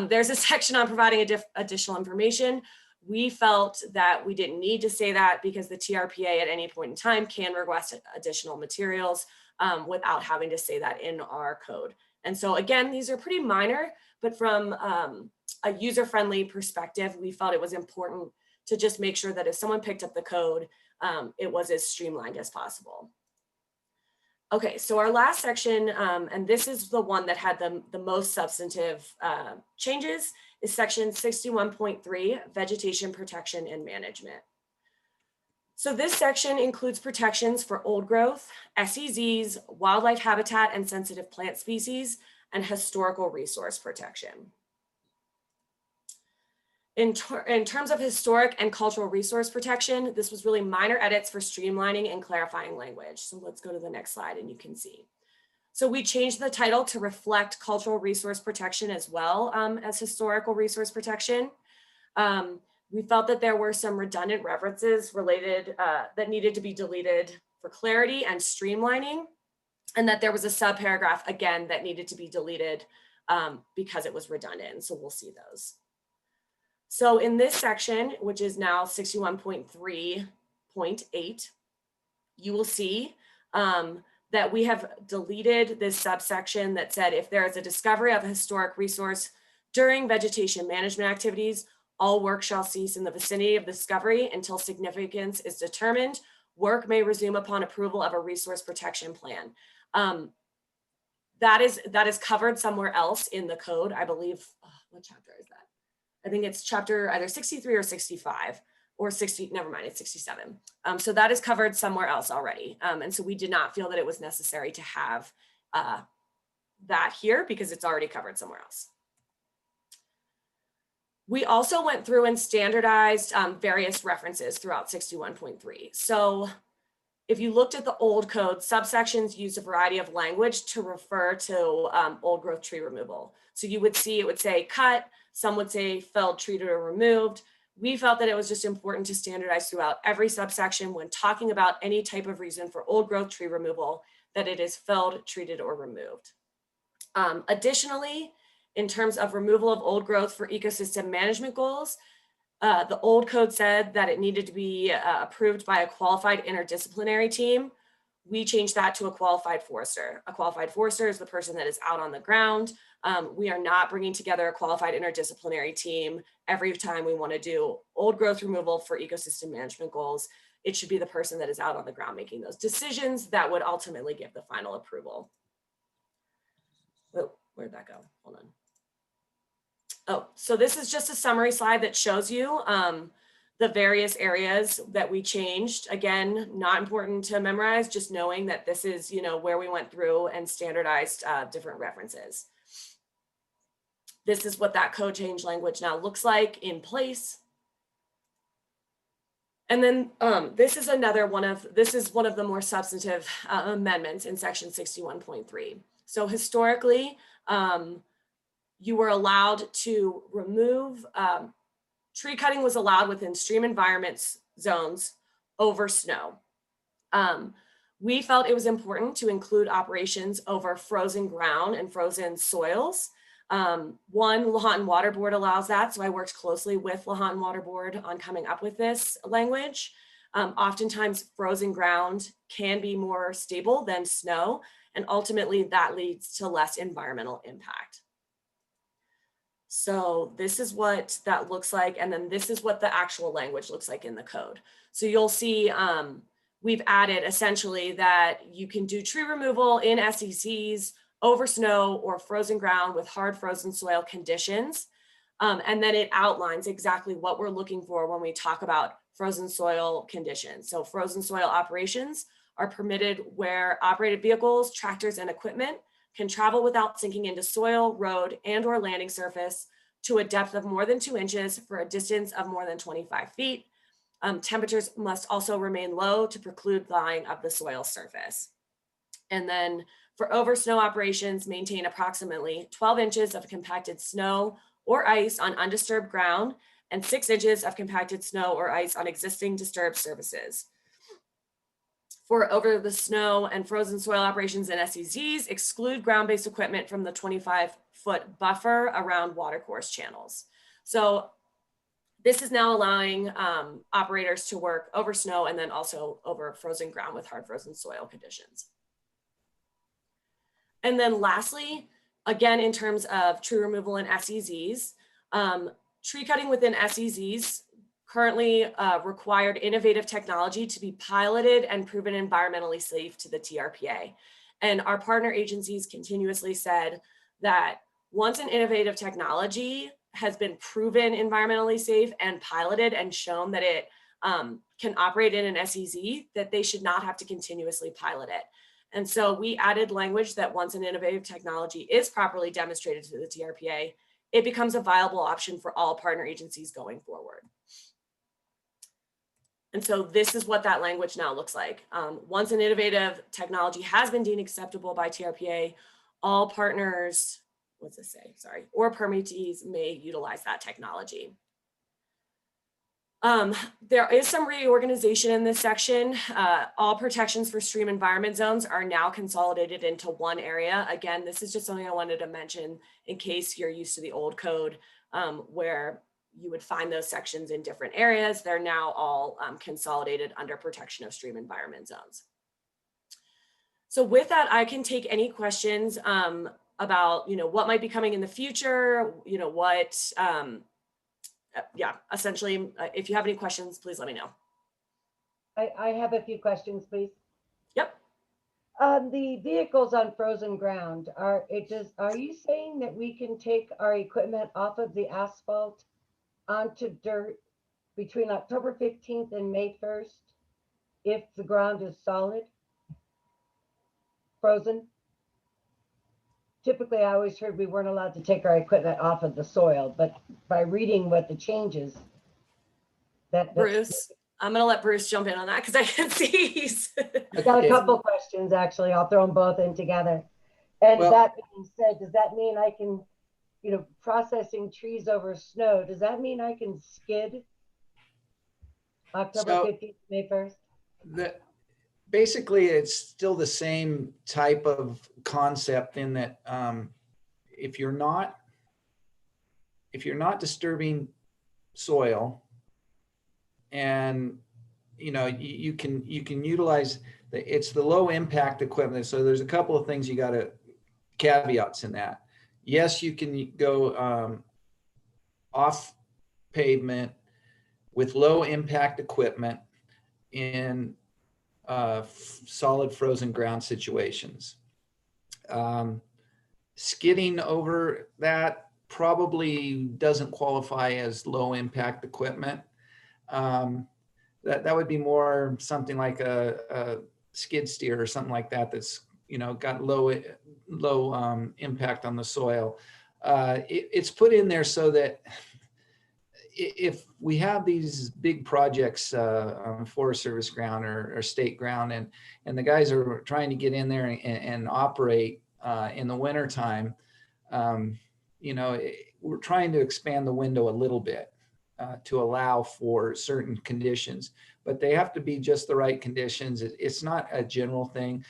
H: There's a section on providing additional information. We felt that we didn't need to say that because the TRPA at any point in time can request additional materials without having to say that in our code. And so again, these are pretty minor, but from a user-friendly perspective, we felt it was important to just make sure that if someone picked up the code, it was as streamlined as possible. Okay, so our last section, and this is the one that had the most substantive changes, is section 61.3, vegetation protection and management. So this section includes protections for old growth, SEZs, wildlife habitat and sensitive plant species, and historical resource protection. In terms of historic and cultural resource protection, this was really minor edits for streamlining and clarifying language. So let's go to the next slide and you can see. So we changed the title to reflect cultural resource protection as well as historical resource protection. We felt that there were some redundant references related that needed to be deleted for clarity and streamlining, and that there was a subparagraph again that needed to be deleted because it was redundant. So we'll see those. So in this section, which is now 61.3.8, you will see that we have deleted this subsection that said if there is a discovery of a historic resource during vegetation management activities, all work shall cease in the vicinity of the discovery until significance is determined. Work may resume upon approval of a resource protection plan. That is covered somewhere else in the code, I believe. What chapter is that? I think it's chapter either 63 or 65 or 60, never mind, it's 67. So that is covered somewhere else already. And so we did not feel that it was necessary to have that here because it's already covered somewhere else. We also went through and standardized various references throughout 61.3. So if you looked at the old code, subsections used a variety of language to refer to old growth tree removal. So you would see, it would say cut, some would say felled, treated, or removed. We felt that it was just important to standardize throughout every subsection when talking about any type of reason for old growth tree removal, that it is felled, treated, or removed. Additionally, in terms of removal of old growth for ecosystem management goals, the old code said that it needed to be approved by a qualified interdisciplinary team. We changed that to a qualified forester. A qualified forester is the person that is out on the ground. We are not bringing together a qualified interdisciplinary team every time we want to do old growth removal for ecosystem management goals. It should be the person that is out on the ground making those decisions that would ultimately give the final approval. Oh, where'd that go? Hold on. Oh, so this is just a summary slide that shows you the various areas that we changed. Again, not important to memorize, just knowing that this is, where we went through and standardized different references. This is what that code change language now looks like in place. And then this is one of the more substantive amendments in section 61.3. So historically, you were allowed to remove, tree cutting was allowed within stream environments zones over snow. We felt it was important to include operations over frozen ground and frozen soils. Lahontan Water Board allows that, so I worked closely with Lahontan Water Board on coming up with this language. Oftentimes frozen ground can be more stable than snow, and ultimately that leads to less environmental impact. So this is what that looks like. And then this is what the actual language looks like in the code. So you'll see we've added essentially that you can do tree removal in SECs over snow or frozen ground with hard frozen soil conditions. And then it outlines exactly what we're looking for when we talk about frozen soil conditions. So frozen soil operations are permitted where operated vehicles, tractors, and equipment can travel without sinking into soil, road, and or landing surface to a depth of more than 2 inches for a distance of more than 25 feet. Temperatures must also remain low to preclude thawing of the soil surface. And then for over snow operations, maintain approximately 12 inches of compacted snow or ice on undisturbed ground and 6 inches of compacted snow or ice on existing disturbed surfaces. For over the snow and frozen soil operations in SEZs, exclude ground-based equipment from the 25-foot buffer around watercourse channels. So this is now allowing operators to work over snow and then also over frozen ground with hard frozen soil conditions. And then lastly, again, in terms of tree removal in SEZs, tree cutting within SEZs currently required innovative technology to be piloted and proven environmentally safe to the TRPA. And our partner agencies continuously said that once an innovative technology has been proven environmentally safe and piloted and shown that it can operate in an SEZ, that they should not have to continuously pilot it. And so we added language that once an innovative technology is properly demonstrated to the TRPA, it becomes a viable option for all partner agencies going forward. And so this is what that language now looks like. Once an innovative technology has been deemed acceptable by TRPA, all partners, what's this say? Sorry, or permittees may utilize that technology. There is some reorganization in this section. All protections for stream environment zones are now consolidated into one area. Again, this is just something I wanted to mention in case you're used to the old code where you would find those sections in different areas. They're now all consolidated under protection of stream environment zones. So with that, I can take any questions about, what might be coming in the future, yeah, essentially, if you have any questions, please let me know.
F: I have a few questions, please.
H: Yep.
F: The vehicles on frozen ground, are you saying that we can take our equipment off of the asphalt onto dirt between October 15th and May 1st if the ground is solid, frozen? Typically, I always heard we weren't allowed to take our equipment off of the soil, but by reading what the changes,
H: Bruce, I'm going to let Bruce jump in on that because I can see he's.
F: I got a couple questions, actually. I'll throw them both in together. And that being said, does that mean I can, processing trees over snow, does that mean I can skid October 15th, May 1st?
A: Basically, it's still the same type of concept in that if you're not disturbing soil, and you can utilize it's the low impact equipment. So there's a couple of things you got to caveats in that. Yes, you can go off pavement with low impact equipment in solid frozen ground situations. Skidding over that probably doesn't qualify as low impact equipment. That would be more something like a skid steer or something like that that's got low impact on the soil. It's put in there so that if we have these big projects on Forest Service ground or state ground, and the guys are trying to get in there and operate in the winter time, we're trying to expand the window a little bit to allow for certain conditions, but they have to be just the right conditions. It's not a general thing.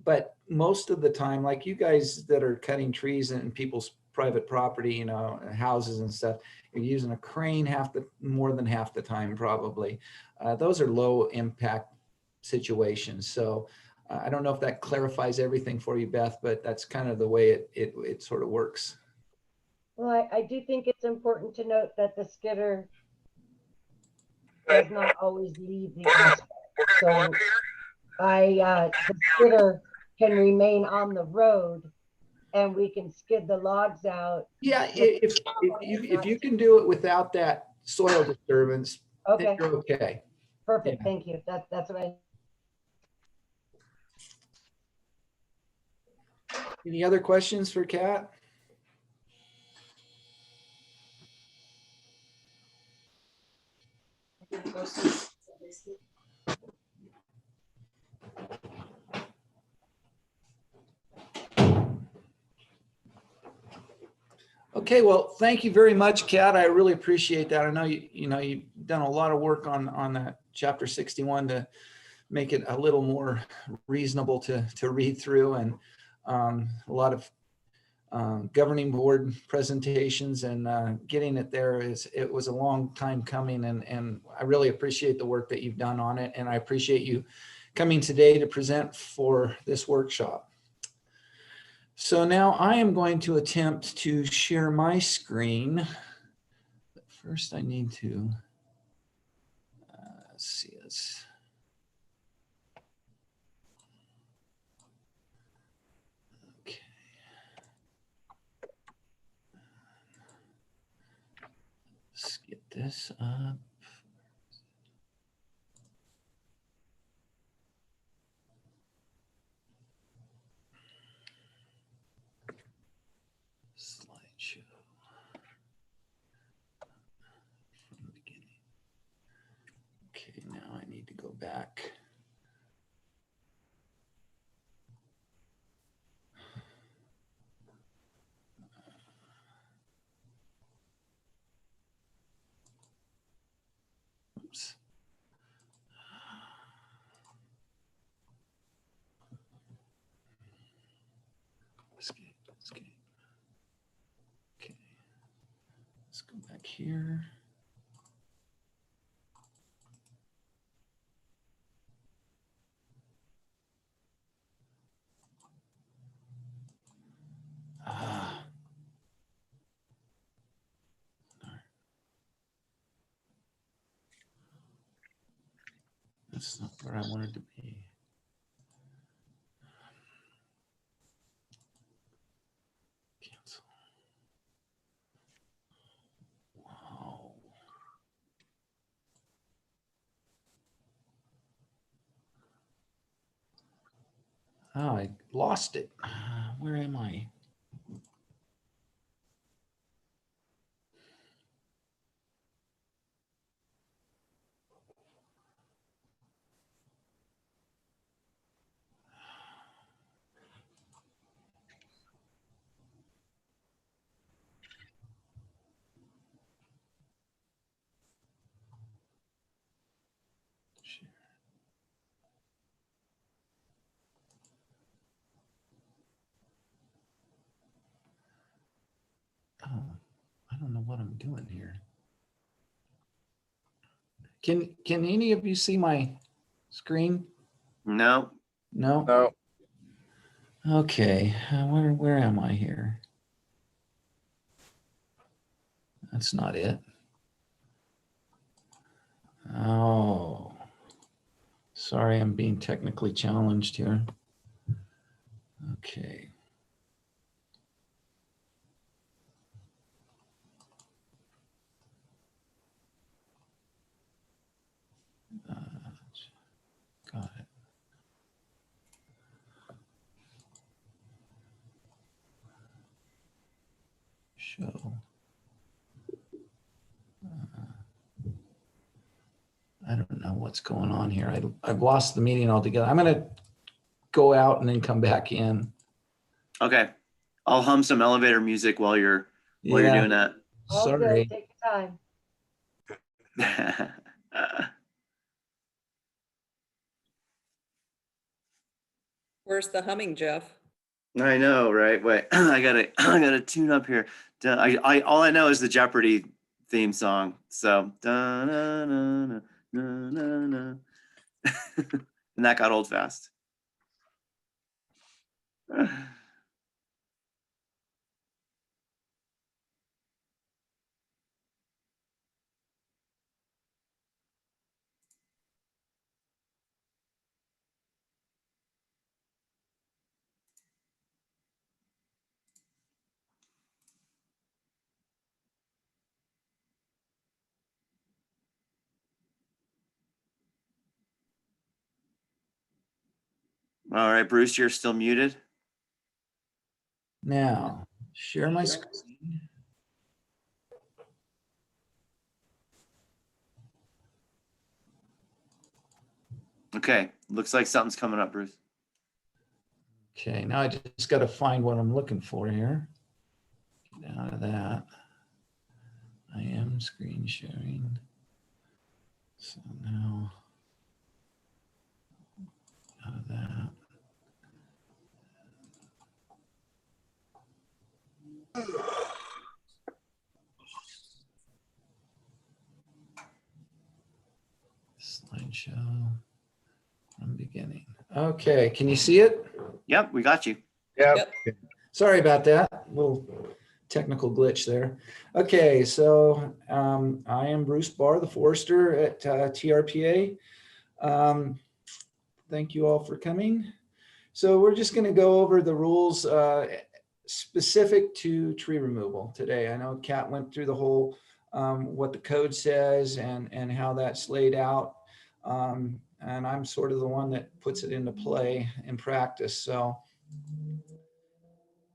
A: But most of the time, like you guys that are cutting trees in people's private property, houses and stuff, you're using a crane more than half the time, probably. Those are low impact situations. So I don't know if that clarifies everything for you, Beth, but that's kind of the way it sort of works.
F: Well, I do think it's important to note that the skidder does not always leave the asphalt. So the skidder can remain on the road and we can skid the logs out.
A: Yeah, if you can do it without that soil disturbance, then
F: Okay,
A: you're okay.
F: perfect.
A: Yeah.
F: Thank you. That's what I.
A: Any other questions for Kat? Okay, well, thank you very much, Kat. I really appreciate that. I know you've done a lot of work on that chapter 61 to make it a little more reasonable to read through, and a lot of governing board presentations, and getting it there it was a long time coming, and I really appreciate the work that you've done on it, and I appreciate you coming today to present for this workshop. So now I am going to attempt to share my screen. But first I need to see this. Okay. Let's get this up. Slideshow from the beginning. Okay, now I need to go back. Oops. Escape. Okay, let's go back here. That's not where I wanted to be. Cancel. Wow. Oh, I lost it. Where am I? Share. Oh, I don't know what I'm doing here. Can any of you see my screen?
I: No.
A: No?
G: No.
A: Okay, where am I here? That's not it. Oh, sorry, I'm being technically challenged here. Okay. Got it. Show. I don't know what's going on here. I've lost the meeting altogether. I'm going to go out and then come back in.
I: Okay. I'll hum some elevator music while you're doing that.
F: All
A: Sorry.
F: good. Take your time.
C: Where's the humming, Jeff?
I: I know, right? Wait, I gotta tune up here. All I know is the Jeopardy theme song. So and that got old fast. All right, Bruce, you're still muted.
A: Now, share my screen.
I: Okay, looks like something's coming up, Bruce.
A: Okay, now I just got to find what I'm looking for here. Get out of that. I am screen sharing. So now, out of that. Slideshow from beginning. Okay, can you see it?
I: Yep, we got you.
G: Yep.
A: Sorry about that. Little technical glitch there. Okay, so I am Bruce Barr, the forester at TRPA. Thank you all for coming. So we're just going to go over the rules specific to tree removal today. I know Kat went through the whole what the code says and how that's laid out. And I'm sort of the one that puts it into play in practice. So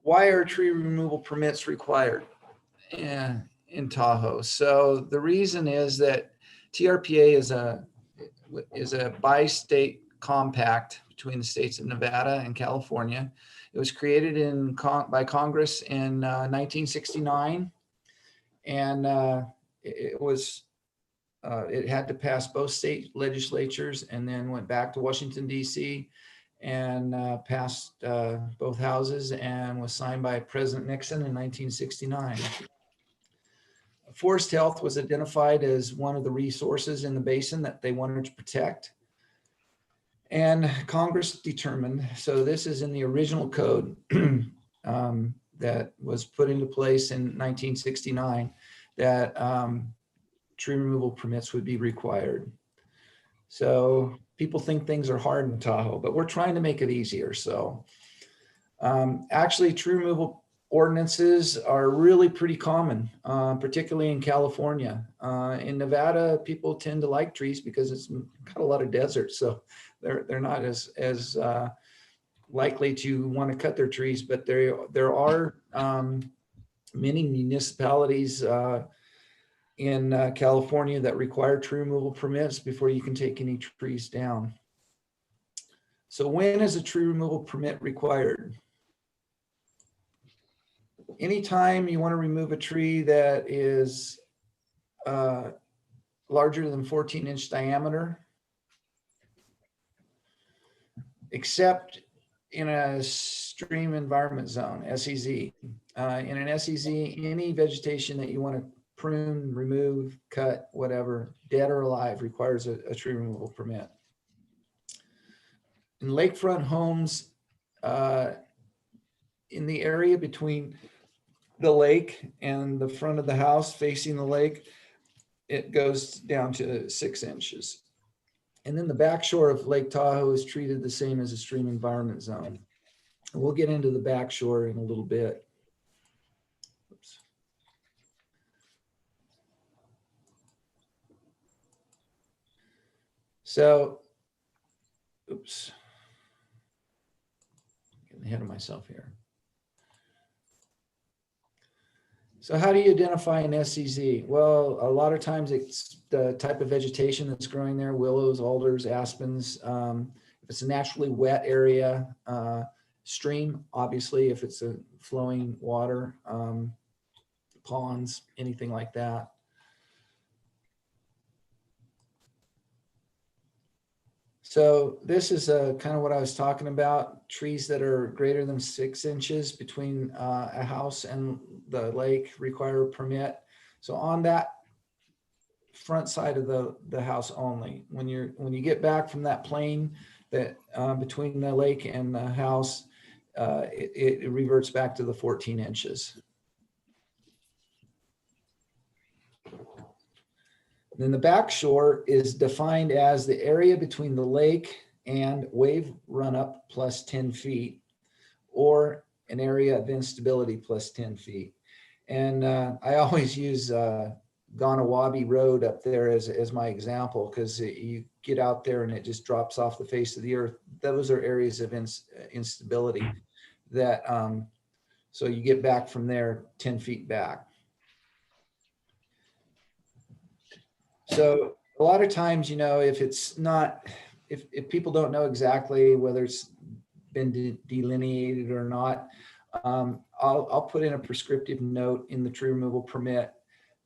A: why are tree removal permits required in Tahoe? So the reason is that TRPA is a bi-state compact between the states of Nevada and California. It was created by Congress in 1969, and it had to pass both state legislatures and then went back to Washington, D.C. and passed both houses and was signed by President Nixon in 1969. Forest health was identified as one of the resources in the basin that they wanted to protect. And Congress determined, so this is in the original code that was put into place in 1969, that tree removal permits would be required. So people think things are hard in Tahoe, but we're trying to make it easier. So actually tree removal ordinances are really pretty common, particularly in California. In Nevada, people tend to like trees because it's got a lot of desert. So they're not as likely to want to cut their trees, but there are many municipalities in California that require tree removal permits before you can take any trees down. So when is a tree removal permit required? Anytime you want to remove a tree that is larger than 14-inch diameter, except in a stream environment zone, SEZ. In an SEZ, any vegetation that you want to prune, remove, cut, whatever, dead or alive, requires a tree removal permit. In lakefront homes, in the area between the lake and the front of the house facing the lake, it goes down to 6 inches. And then the back shore of Lake Tahoe is treated the same as a stream environment zone. And we'll get into the back shore in a little bit. Oops. So, oops. Getting ahead of myself here. So how do you identify an SEZ? Well, a lot of times it's the type of vegetation that's growing there: willows, alders, aspens. If it's a naturally wet area, stream, obviously, if it's a flowing water, ponds, anything like that. So this is kind of what I was talking about. Trees that are greater than 6 inches between a house and the lake require a permit. So on that front side of the house only, when you get back from that plane that between the lake and the house, it reverts back to the 14 inches. Then the back shore is defined as the area between the lake and wave run-up plus 10 feet, or an area of instability plus 10 feet. And I always use Ganawabi Road up there as my example, because you get out there and it just drops off the face of the earth. Those are areas of instability that, so you get back from there 10 feet back. So a lot of times, you know, if it's not, if people don't know exactly whether it's been delineated or not, I'll put in a prescriptive note in the tree removal permit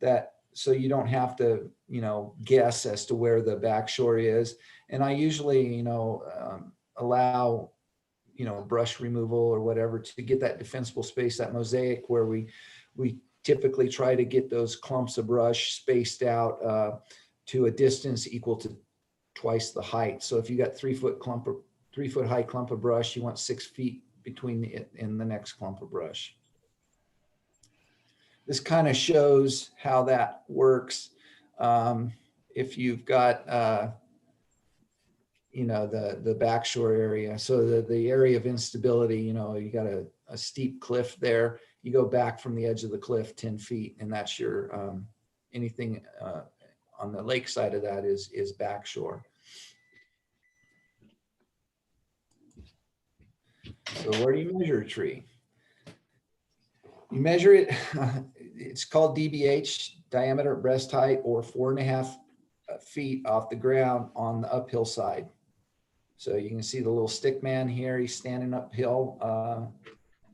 A: that, so you don't have to, you know, guess as to where the back shore is. And I usually, you know, allow, you know, brush removal or whatever to get that defensible space, that mosaic where we typically try to get those clumps of brush spaced out to a distance equal to twice the height. So if you got 3 foot high clump of brush, you want 6 feet between it and the next clump of brush. This kind of shows how that works. If you've got, you know, the backshore area. So the area of instability, you know, you got a steep cliff there. You go back from the edge of the cliff 10 feet, and that's your, anything on the lake side of that is backshore. So where do you measure a tree? You measure it, it's called DBH, diameter at breast height, or 4.5 feet off the ground on the uphill side. So you can see the little stick man here, he's standing uphill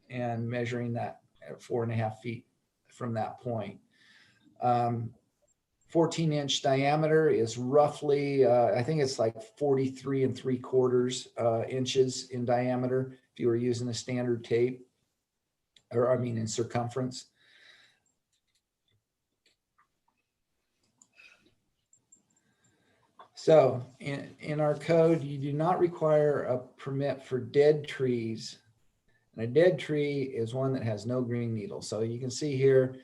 A: and measuring that at 4.5 feet from that point. 14-inch diameter is roughly, I think it's like 43 3/4 inches in diameter if you were using a standard tape, or I mean in circumference. So in our code, you do not require a permit for dead trees. And a dead tree is one that has no green needle. So you can see here,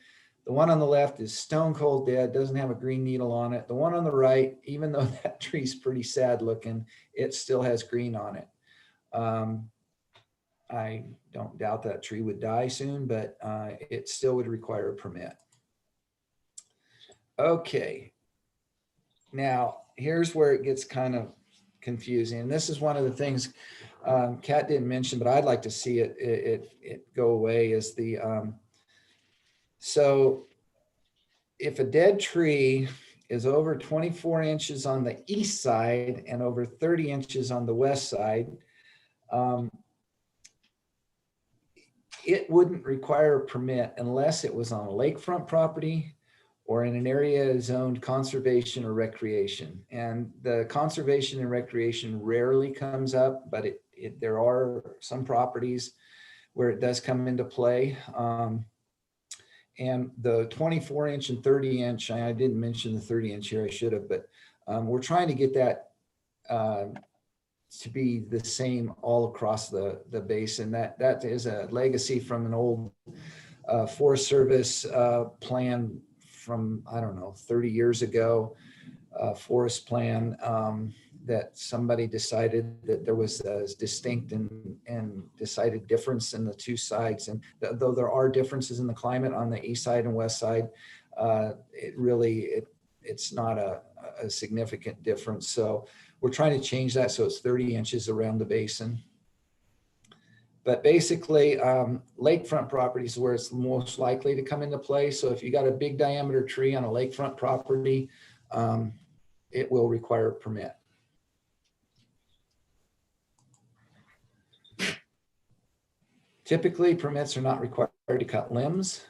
A: the one on the left is stone cold dead, doesn't have a green needle on it. The one on the right, even though that tree's pretty sad looking, it still has green on it. I don't doubt that tree would die soon, but it still would require a permit. Okay. Now, here's where it gets kind of confusing. And this is one of the things Kat didn't mention, but I'd like to see it go away, is the, so if a dead tree is over 24 inches on the east side and over 30 inches on the west side, it wouldn't require a permit unless it was on a lakefront property or in an area zoned conservation or recreation. And the conservation and recreation rarely comes up, but there are some properties where it does come into play. And the 24-inch and 30-inch, I didn't mention the 30-inch here, I should have, but we're trying to get that to be the same all across the basin. That is a legacy from an old Forest Service plan from, I don't know, 30 years ago, forest plan that somebody decided that there was a distinct and decided difference in the two sides. And though there are differences in the climate on the east side and west side, it's not a significant difference. So we're trying to change that so it's 30 inches around the basin. But basically, lakefront properties is where it's most likely to come into play. So if you got a big diameter tree on a lakefront property, it will require a permit. Typically, permits are not required to cut limbs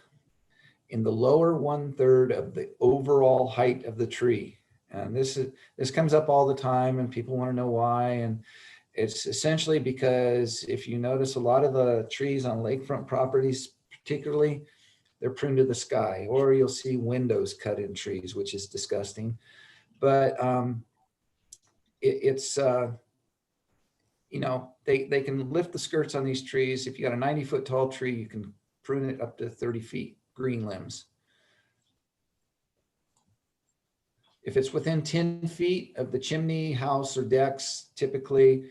A: in the lower 1/3 of the overall height of the tree. And this comes up all the time and people want to know why. And it's essentially because if you notice, a lot of the trees on lakefront properties, particularly, they're pruned to the sky, or you'll see windows cut in trees, which is disgusting. But you know, they can lift the skirts on these trees. If you got a 90-foot tall tree, you can prune it up to 30 feet, green limbs. If it's within 10 feet of the chimney, house, or decks, typically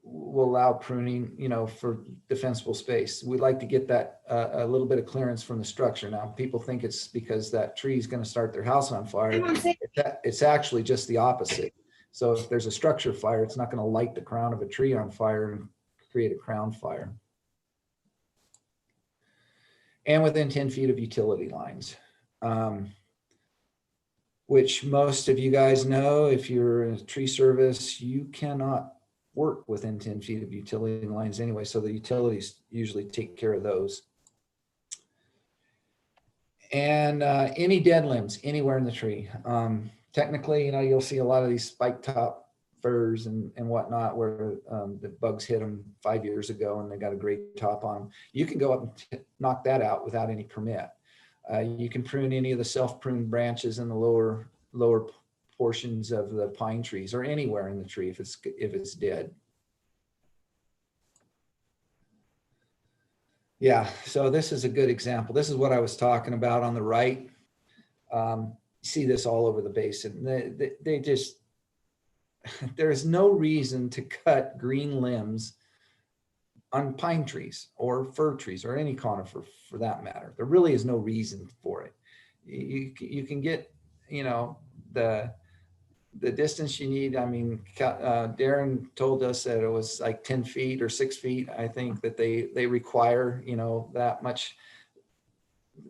A: we'll allow pruning, you know, for defensible space. We'd like to get that a little bit of clearance from the structure. Now, people think it's because that tree is going to start their house on fire. It's actually just the opposite. So if there's a structure fire, it's not going to light the crown of a tree on fire and create a crown fire. And within 10 feet of utility lines, which most of you guys know, if you're in a tree service, you cannot work within 10 feet of utility lines anyway. So the utilities usually take care of those. And any dead limbs anywhere in the tree. Technically, you know, you'll see a lot of these spike top firs and whatnot where the bugs hit them 5 years ago and they got a great top on them. You can go up and knock that out without any permit. You can prune any of the self-pruned branches in the lower portions of the pine trees or anywhere in the tree if it's dead. Yeah, so this is a good example. This is what I was talking about on the right. You see this all over the basin. They just, there's no reason to cut green limbs on pine trees or fir trees or any conifer for that matter. There really is no reason for it. You can get, you know, the distance you need. I mean, Darren told us that it was like 10 feet or 6 feet. I think that they require, you know, that much.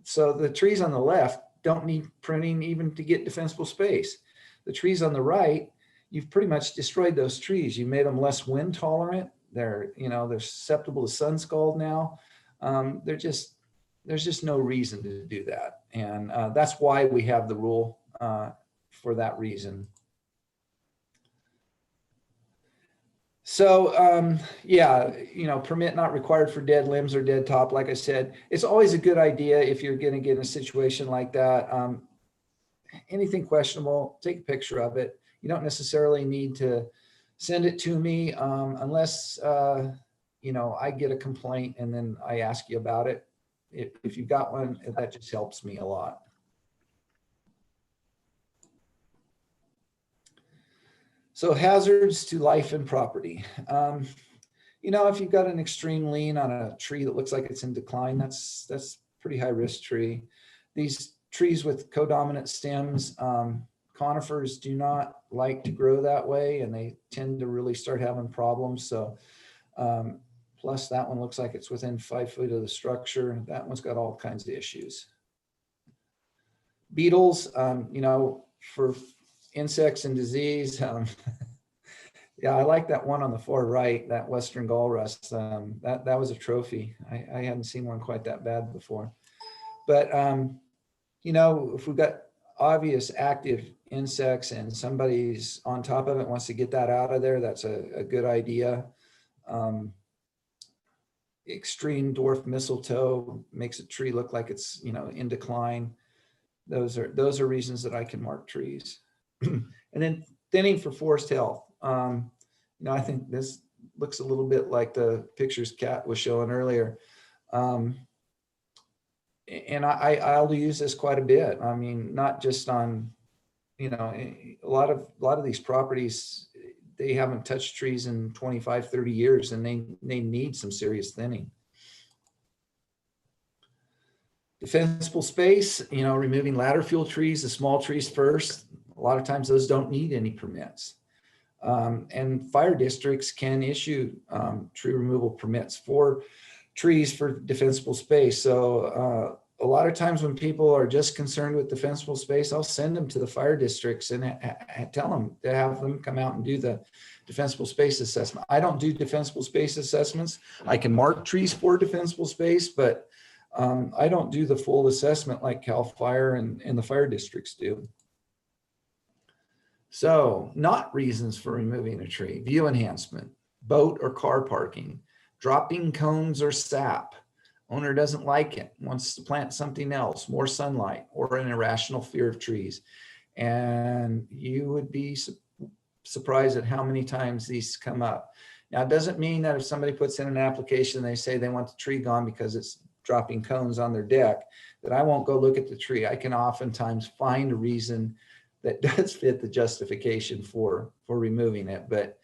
A: So the trees on the left don't need pruning even to get defensible space. The trees on the right, you've pretty much destroyed those trees. You made them less wind tolerant. They're, you know, they're susceptible to sun scald now. There's just no reason to do that. And that's why we have the rule for that reason. So yeah, you know, permit not required for dead limbs or dead top. Like I said, it's always a good idea if you're going to get in a situation like that. Anything questionable, take a picture of it. You don't necessarily need to send it to me unless, you know, I get a complaint and then I ask you about it. If you've got one, that just helps me a lot. So hazards to life and property. You know, if you've got an extreme lean on a tree that looks like it's in decline, that's pretty high risk tree. These trees with codominant stems, conifers do not like to grow that way and they tend to really start having problems. So plus that one looks like it's within 5 feet of the structure. That one's got all kinds of issues. Beetles, you know, for insects and disease. Yeah, I like that one on the far right, that Western gall rust. That was a trophy. I hadn't seen one quite that bad before. But, you know, if we've got obvious active insects and somebody's on top of it, wants to get that out of there, that's a good idea. Extreme dwarf mistletoe makes a tree look like it's, you know, in decline. Those are reasons that I can mark trees. And then thinning for forest health. You know, I think this looks a little bit like the pictures Kat was showing earlier. And I'll use this quite a bit. I mean, not just on, you know, a lot of these properties, they haven't touched trees in 25, 30 years and they need some serious thinning. Defensible space, you know, removing ladder fuel trees, the small trees first. A lot of times those don't need any permits. And fire districts can issue tree removal permits for trees for defensible space. So a lot of times when people are just concerned with defensible space, I'll send them to the fire districts and tell them to have them come out and do the defensible space assessment. I don't do defensible space assessments. I can mark trees for defensible space, but I don't do the full assessment like CAL FIRE and the fire districts do. So not reasons for removing a tree: view enhancement, boat or car parking, dropping cones or sap. Owner doesn't like it, wants to plant something else, more sunlight, or an irrational fear of trees. And you would be surprised at how many times these come up. Now, it doesn't mean that if somebody puts in an application, they say they want the tree gone because it's dropping cones on their deck, that I won't go look at the tree. I can oftentimes find a reason that does fit the justification for removing it, but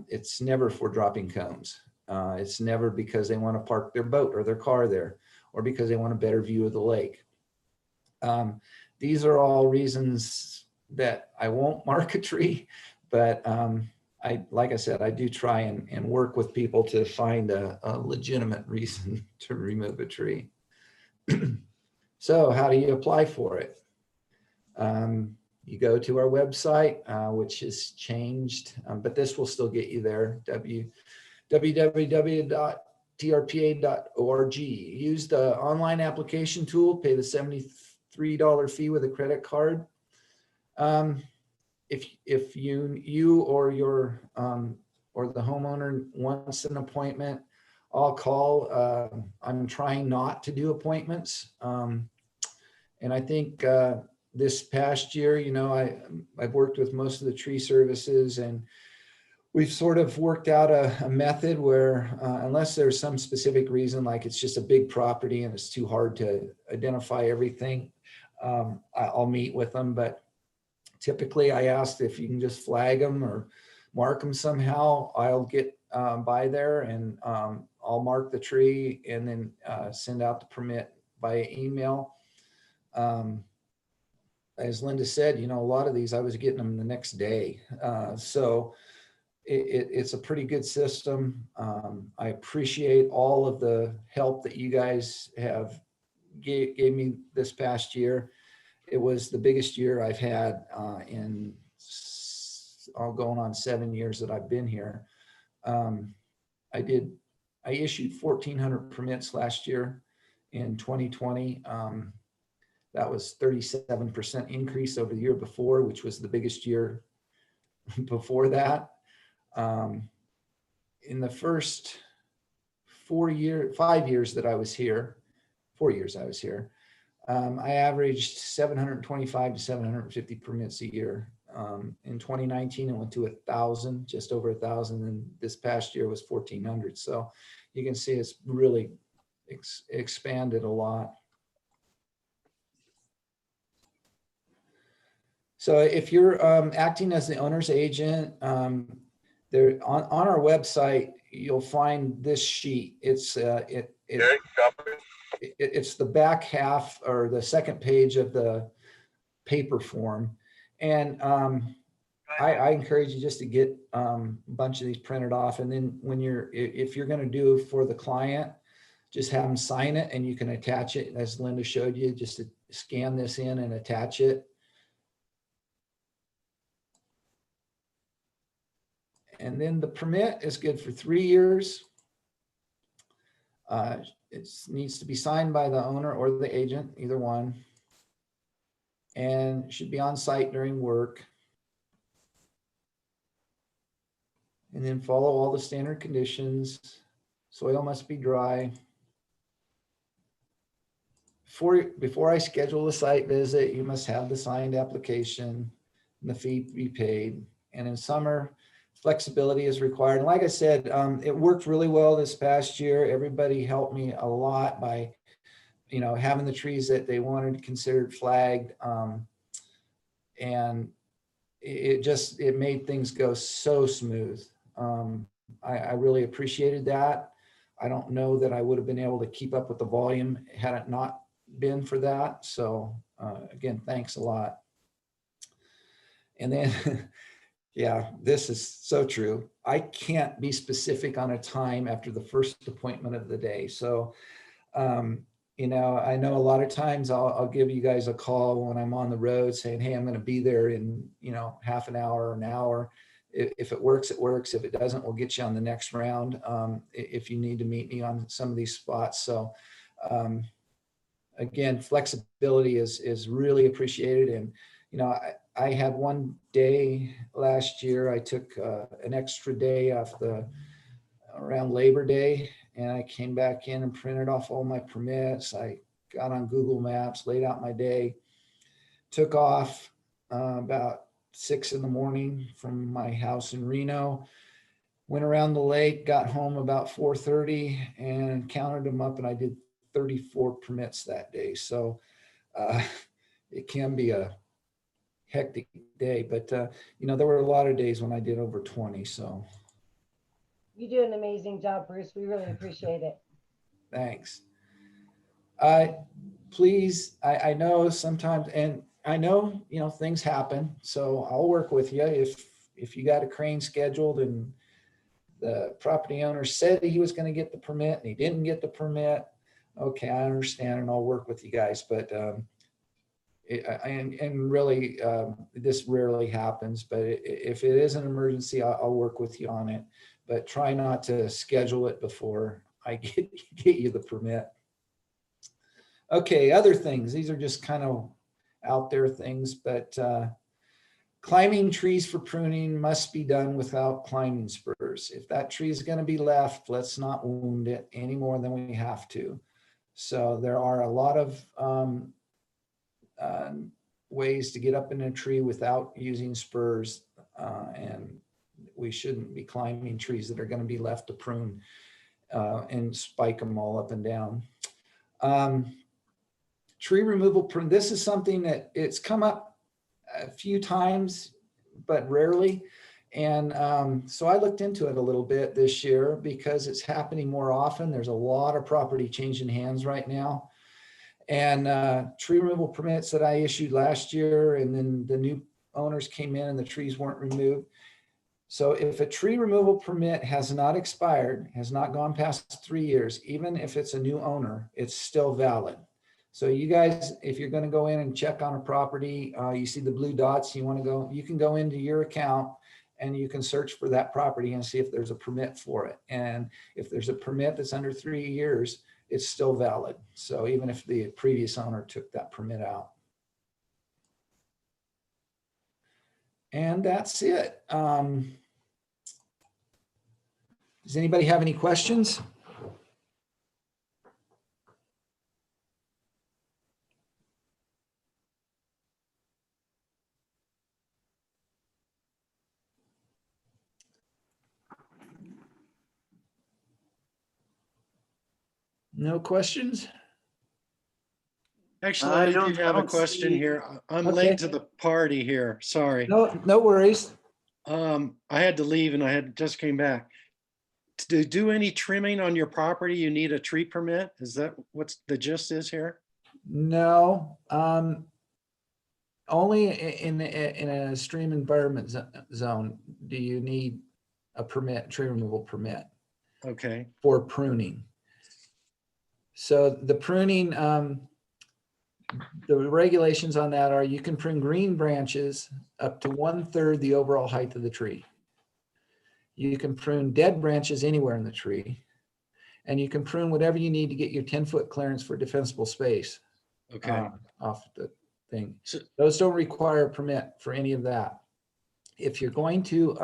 A: it's never for dropping cones. It's never because they want to park their boat or their car there, or because they want a better view of the lake. These are all reasons that I won't mark a tree, But like I said, I do try and work with people to find a legitimate reason to remove a tree. So how do you apply for it? You go to our website, which has changed, but this will still get you there, www.trpa.org. Use the online application tool, pay the $73 fee with a credit card. If you or your or the homeowner wants an appointment, I'll call. I'm trying not to do appointments. And I think this past year, you know, I've worked with most of the tree services, and we've sort of worked out a method where unless there's some specific reason, like it's just a big property and it's too hard to identify everything, I'll meet with them. But typically I asked if you can just flag them or mark them somehow. I'll get by there and I'll mark the tree and then send out the permit via email. As Linda said, you know, a lot of these I was getting them the next day. So it's a pretty good system. I appreciate all of the help that you guys have gave me this past year. It was the biggest year I've had in going on 7 years that I've been here. I issued 1,400 permits last year in 2020. That was 37% increase over the year before, which was the biggest year before that. In the first 5 years that I was here, 4 years I was here, I averaged 725 to 750 permits a year. In 2019, it went to 1,000, just over 1,000, and this past year was 1,400. So you can see it's really expanded a lot. So if you're acting as the owner's agent, there on our website, you'll find this sheet. It's it's the back half or the second page of the paper form. And I encourage you just to get a bunch of these printed off. And then when if you're going to do for the client, just have them sign it and you can attach it. As Linda showed you, just to scan this in and attach it. And then the permit is good for 3 years. It needs to be signed by the owner or the agent, either one, and should be on site during work. And then follow all the standard conditions. Soil must be dry. Before I schedule a site visit, you must have the signed application and the fee be paid. And in summer, flexibility is required. And like I said, it worked really well this past year. Everybody helped me a lot by, you know, having the trees that they wanted considered flagged. And it made things go so smooth. I really appreciated that. I don't know that I would have been able to keep up with the volume had it not been for that. So again, thanks a lot. And then yeah, this is so true. I can't be specific on a time after the first appointment of the day. So, you know, I know a lot of times I'll give you guys a call when I'm on the road saying, hey, I'm going to be there in, you know, half an hour or an hour. If it works, it works. If it doesn't, we'll get you on the next round. If you need to meet me on some of these spots. So, again, flexibility is really appreciated. And, you know, I had one day last year, I took an extra day off around Labor Day, and I came back in and printed off all my permits. I got on Google Maps, laid out my day, took off about 6 in the morning from my house in Reno, went around the lake, got home about 4:30 and counted them up, and I did 34 permits that day. So it can be a hectic day, but you know, there were a lot of days when I did over 20. So
F: You do an amazing job, Bruce. We really appreciate it.
A: thanks. Please, I know sometimes, and I know, you know, things happen, so I'll work with you. if you got a crane scheduled and the property owner said he was going to get the permit and he didn't get the permit, okay, I understand and I'll work with you guys. But and really, this rarely happens, but if it is an emergency, I'll work with you on it. But try not to schedule it before I get you the permit. Okay, other things. These are just kind of out there things, but climbing trees for pruning must be done without climbing spurs. If that tree is going to be left, let's not wound it any more than we have to. So there are a lot of ways to get up in a tree without using spurs, and we shouldn't be climbing trees that are going to be left to prune and spike them all up and down. Tree removal prune. This is something that it's come up a few times, but rarely. And so I looked into it a little bit this year because it's happening more often. There's a lot of property changing hands right now. And tree removal permits that I issued last year, and then the new owners came in and the trees weren't removed. So if a tree removal permit has not expired, has not gone past 3 years, even if it's a new owner, it's still valid. So you guys, if you're going to go in and check on a property, you see the blue dots, you want to go, you can go into your account and you can search for that property and see if there's a permit for it. And if there's a permit that's under 3 years, it's still valid. So even if the previous owner took that permit out. And that's it. Does anybody have any questions? No questions?
J: Actually,
I: I
J: I do
I: don't-
J: have
I: I
J: a
I: don't
J: question
I: see-
J: here. I'm
A: Okay.
J: late to the party here. Sorry.
A: No worries.
J: I had to leave and I had just came back. To do any trimming on your property, you need a tree permit? Is that what's the gist is here?
A: No, only in a stream environment zone do you need a permit, tree removal permit
J: Okay,
A: for pruning. So the pruning, the regulations on that are you can prune green branches up to 1/3 the overall height of the tree. You can prune dead branches anywhere in the tree. And you can prune whatever you need to get your 10-foot clearance for defensible space.
J: okay.
A: Off the thing.
J: So-
A: Those don't require a permit for any of that. If you're going to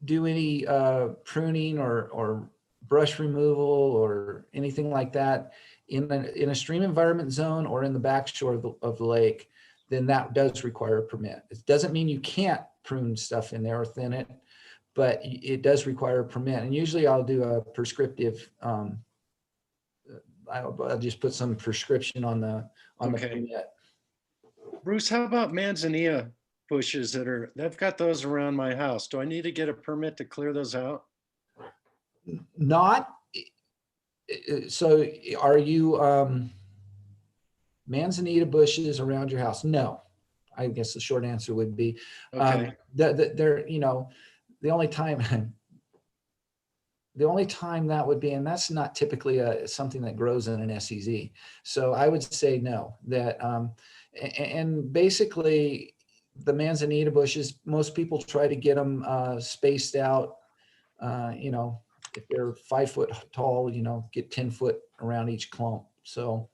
A: do any pruning or brush removal or anything like that in a stream environment zone or in the backshore of the lake, then that does require a permit. It doesn't mean you can't prune stuff in there or thin it, but it does require a permit. And usually I'll do a prescriptive, I'll just put some prescription on the
J: Okay.
A: permit.
J: Bruce, how about manzanilla bushes they've got those around my house. Do I need to get a permit to clear those out?
A: Not, so are you manzanita bushes around your house? No. I guess the short answer would be,
J: Okay,
A: they're, the only time that would be, and that's not typically something that grows in an SEZ. So I would say no, that, and basically the manzanita bushes, most people try to get them spaced out, if they're 5 foot tall, get 10 foot around each clump. So.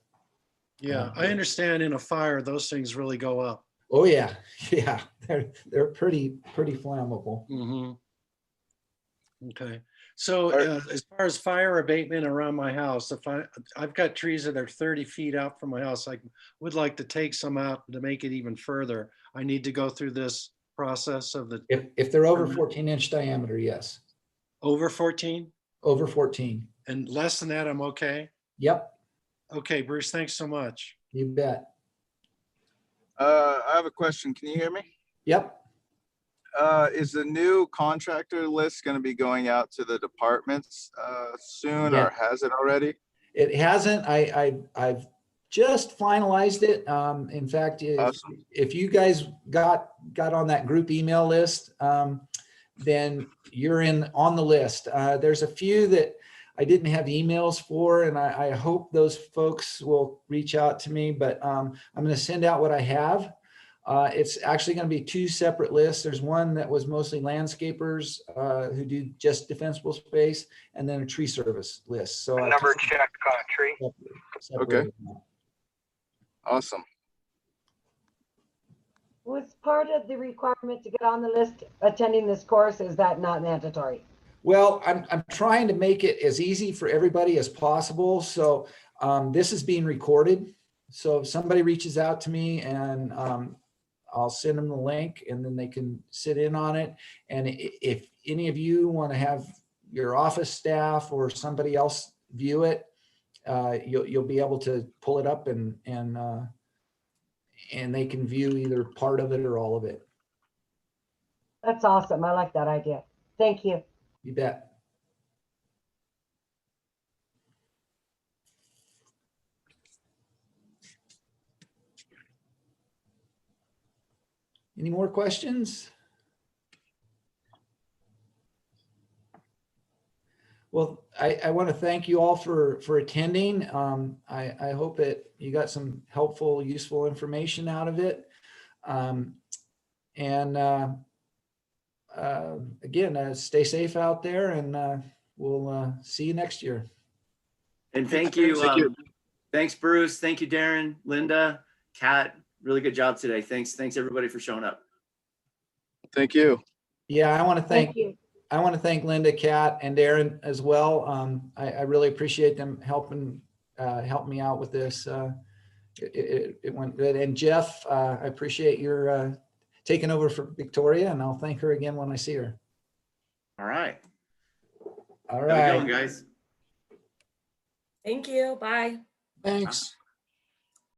J: yeah, I understand in a fire, those things really go up.
A: Oh yeah. Yeah. They're pretty flammable.
J: Mm-hmm. Okay, so
G: Are-
J: as far as fire abatement around my house, I've got trees that are 30 feet out from my house. I would like to take some out to make it even further. I need to go through this process of the
A: If they're over 14-inch diameter, yes.
J: over 14
A: Over 14.
J: and less than that, I'm okay.
A: Yep,
J: Okay, Bruce, thanks so much.
A: you bet.
G: I have a question. Can you hear me?
A: Yep.
G: Is the new contractor list going to be going out to the departments soon,
A: Yeah.
G: or has it already?
A: It hasn't. I've just finalized it. In fact,
G: Awesome.
A: if you guys got on that group email list, then you're on the list. There's a few that I didn't have emails for, and I hope those folks will reach out to me, but I'm going to send out what I have. It's actually going to be 2 separate lists. There's one that was mostly landscapers who do just defensible space, and then a tree service list. So
K: Number check on a tree.
G: Okay. Awesome.
F: Was part of the requirement to get on the list attending this course? Is that not mandatory?
A: Well, I'm trying to make it as easy for everybody as possible. So this is being recorded. So if somebody reaches out to me, and I'll send them the link, and then they can sit in on it. And if any of you want to have your office staff or somebody else view it, you'll be able to pull it up, and they can view either part of it or all of it.
F: That's awesome. I like that idea. Thank you.
A: You bet. Any more questions? Well, I want to thank you all for attending. I hope that you got some helpful, useful information out of it. Again, stay safe out there, and we'll see you next year.
I: And thank you.
G: Thank you.
I: Thanks, Bruce. Thank you, Darren, Linda, Kat. Really good job today. Thanks everybody for showing up.
G: Thank you.
A: Yeah, I want to
F: Thank you.
A: thank Linda, Kat, and Darren as well. I really appreciate them helping me out with this. It went good. And Jeff, I appreciate your taking over for Victoria, and I'll thank her again when I see her.
I: All right.
A: All
I: Have a good
A: right.
I: one, guys.
H: Thank you. Bye.
A: Thanks.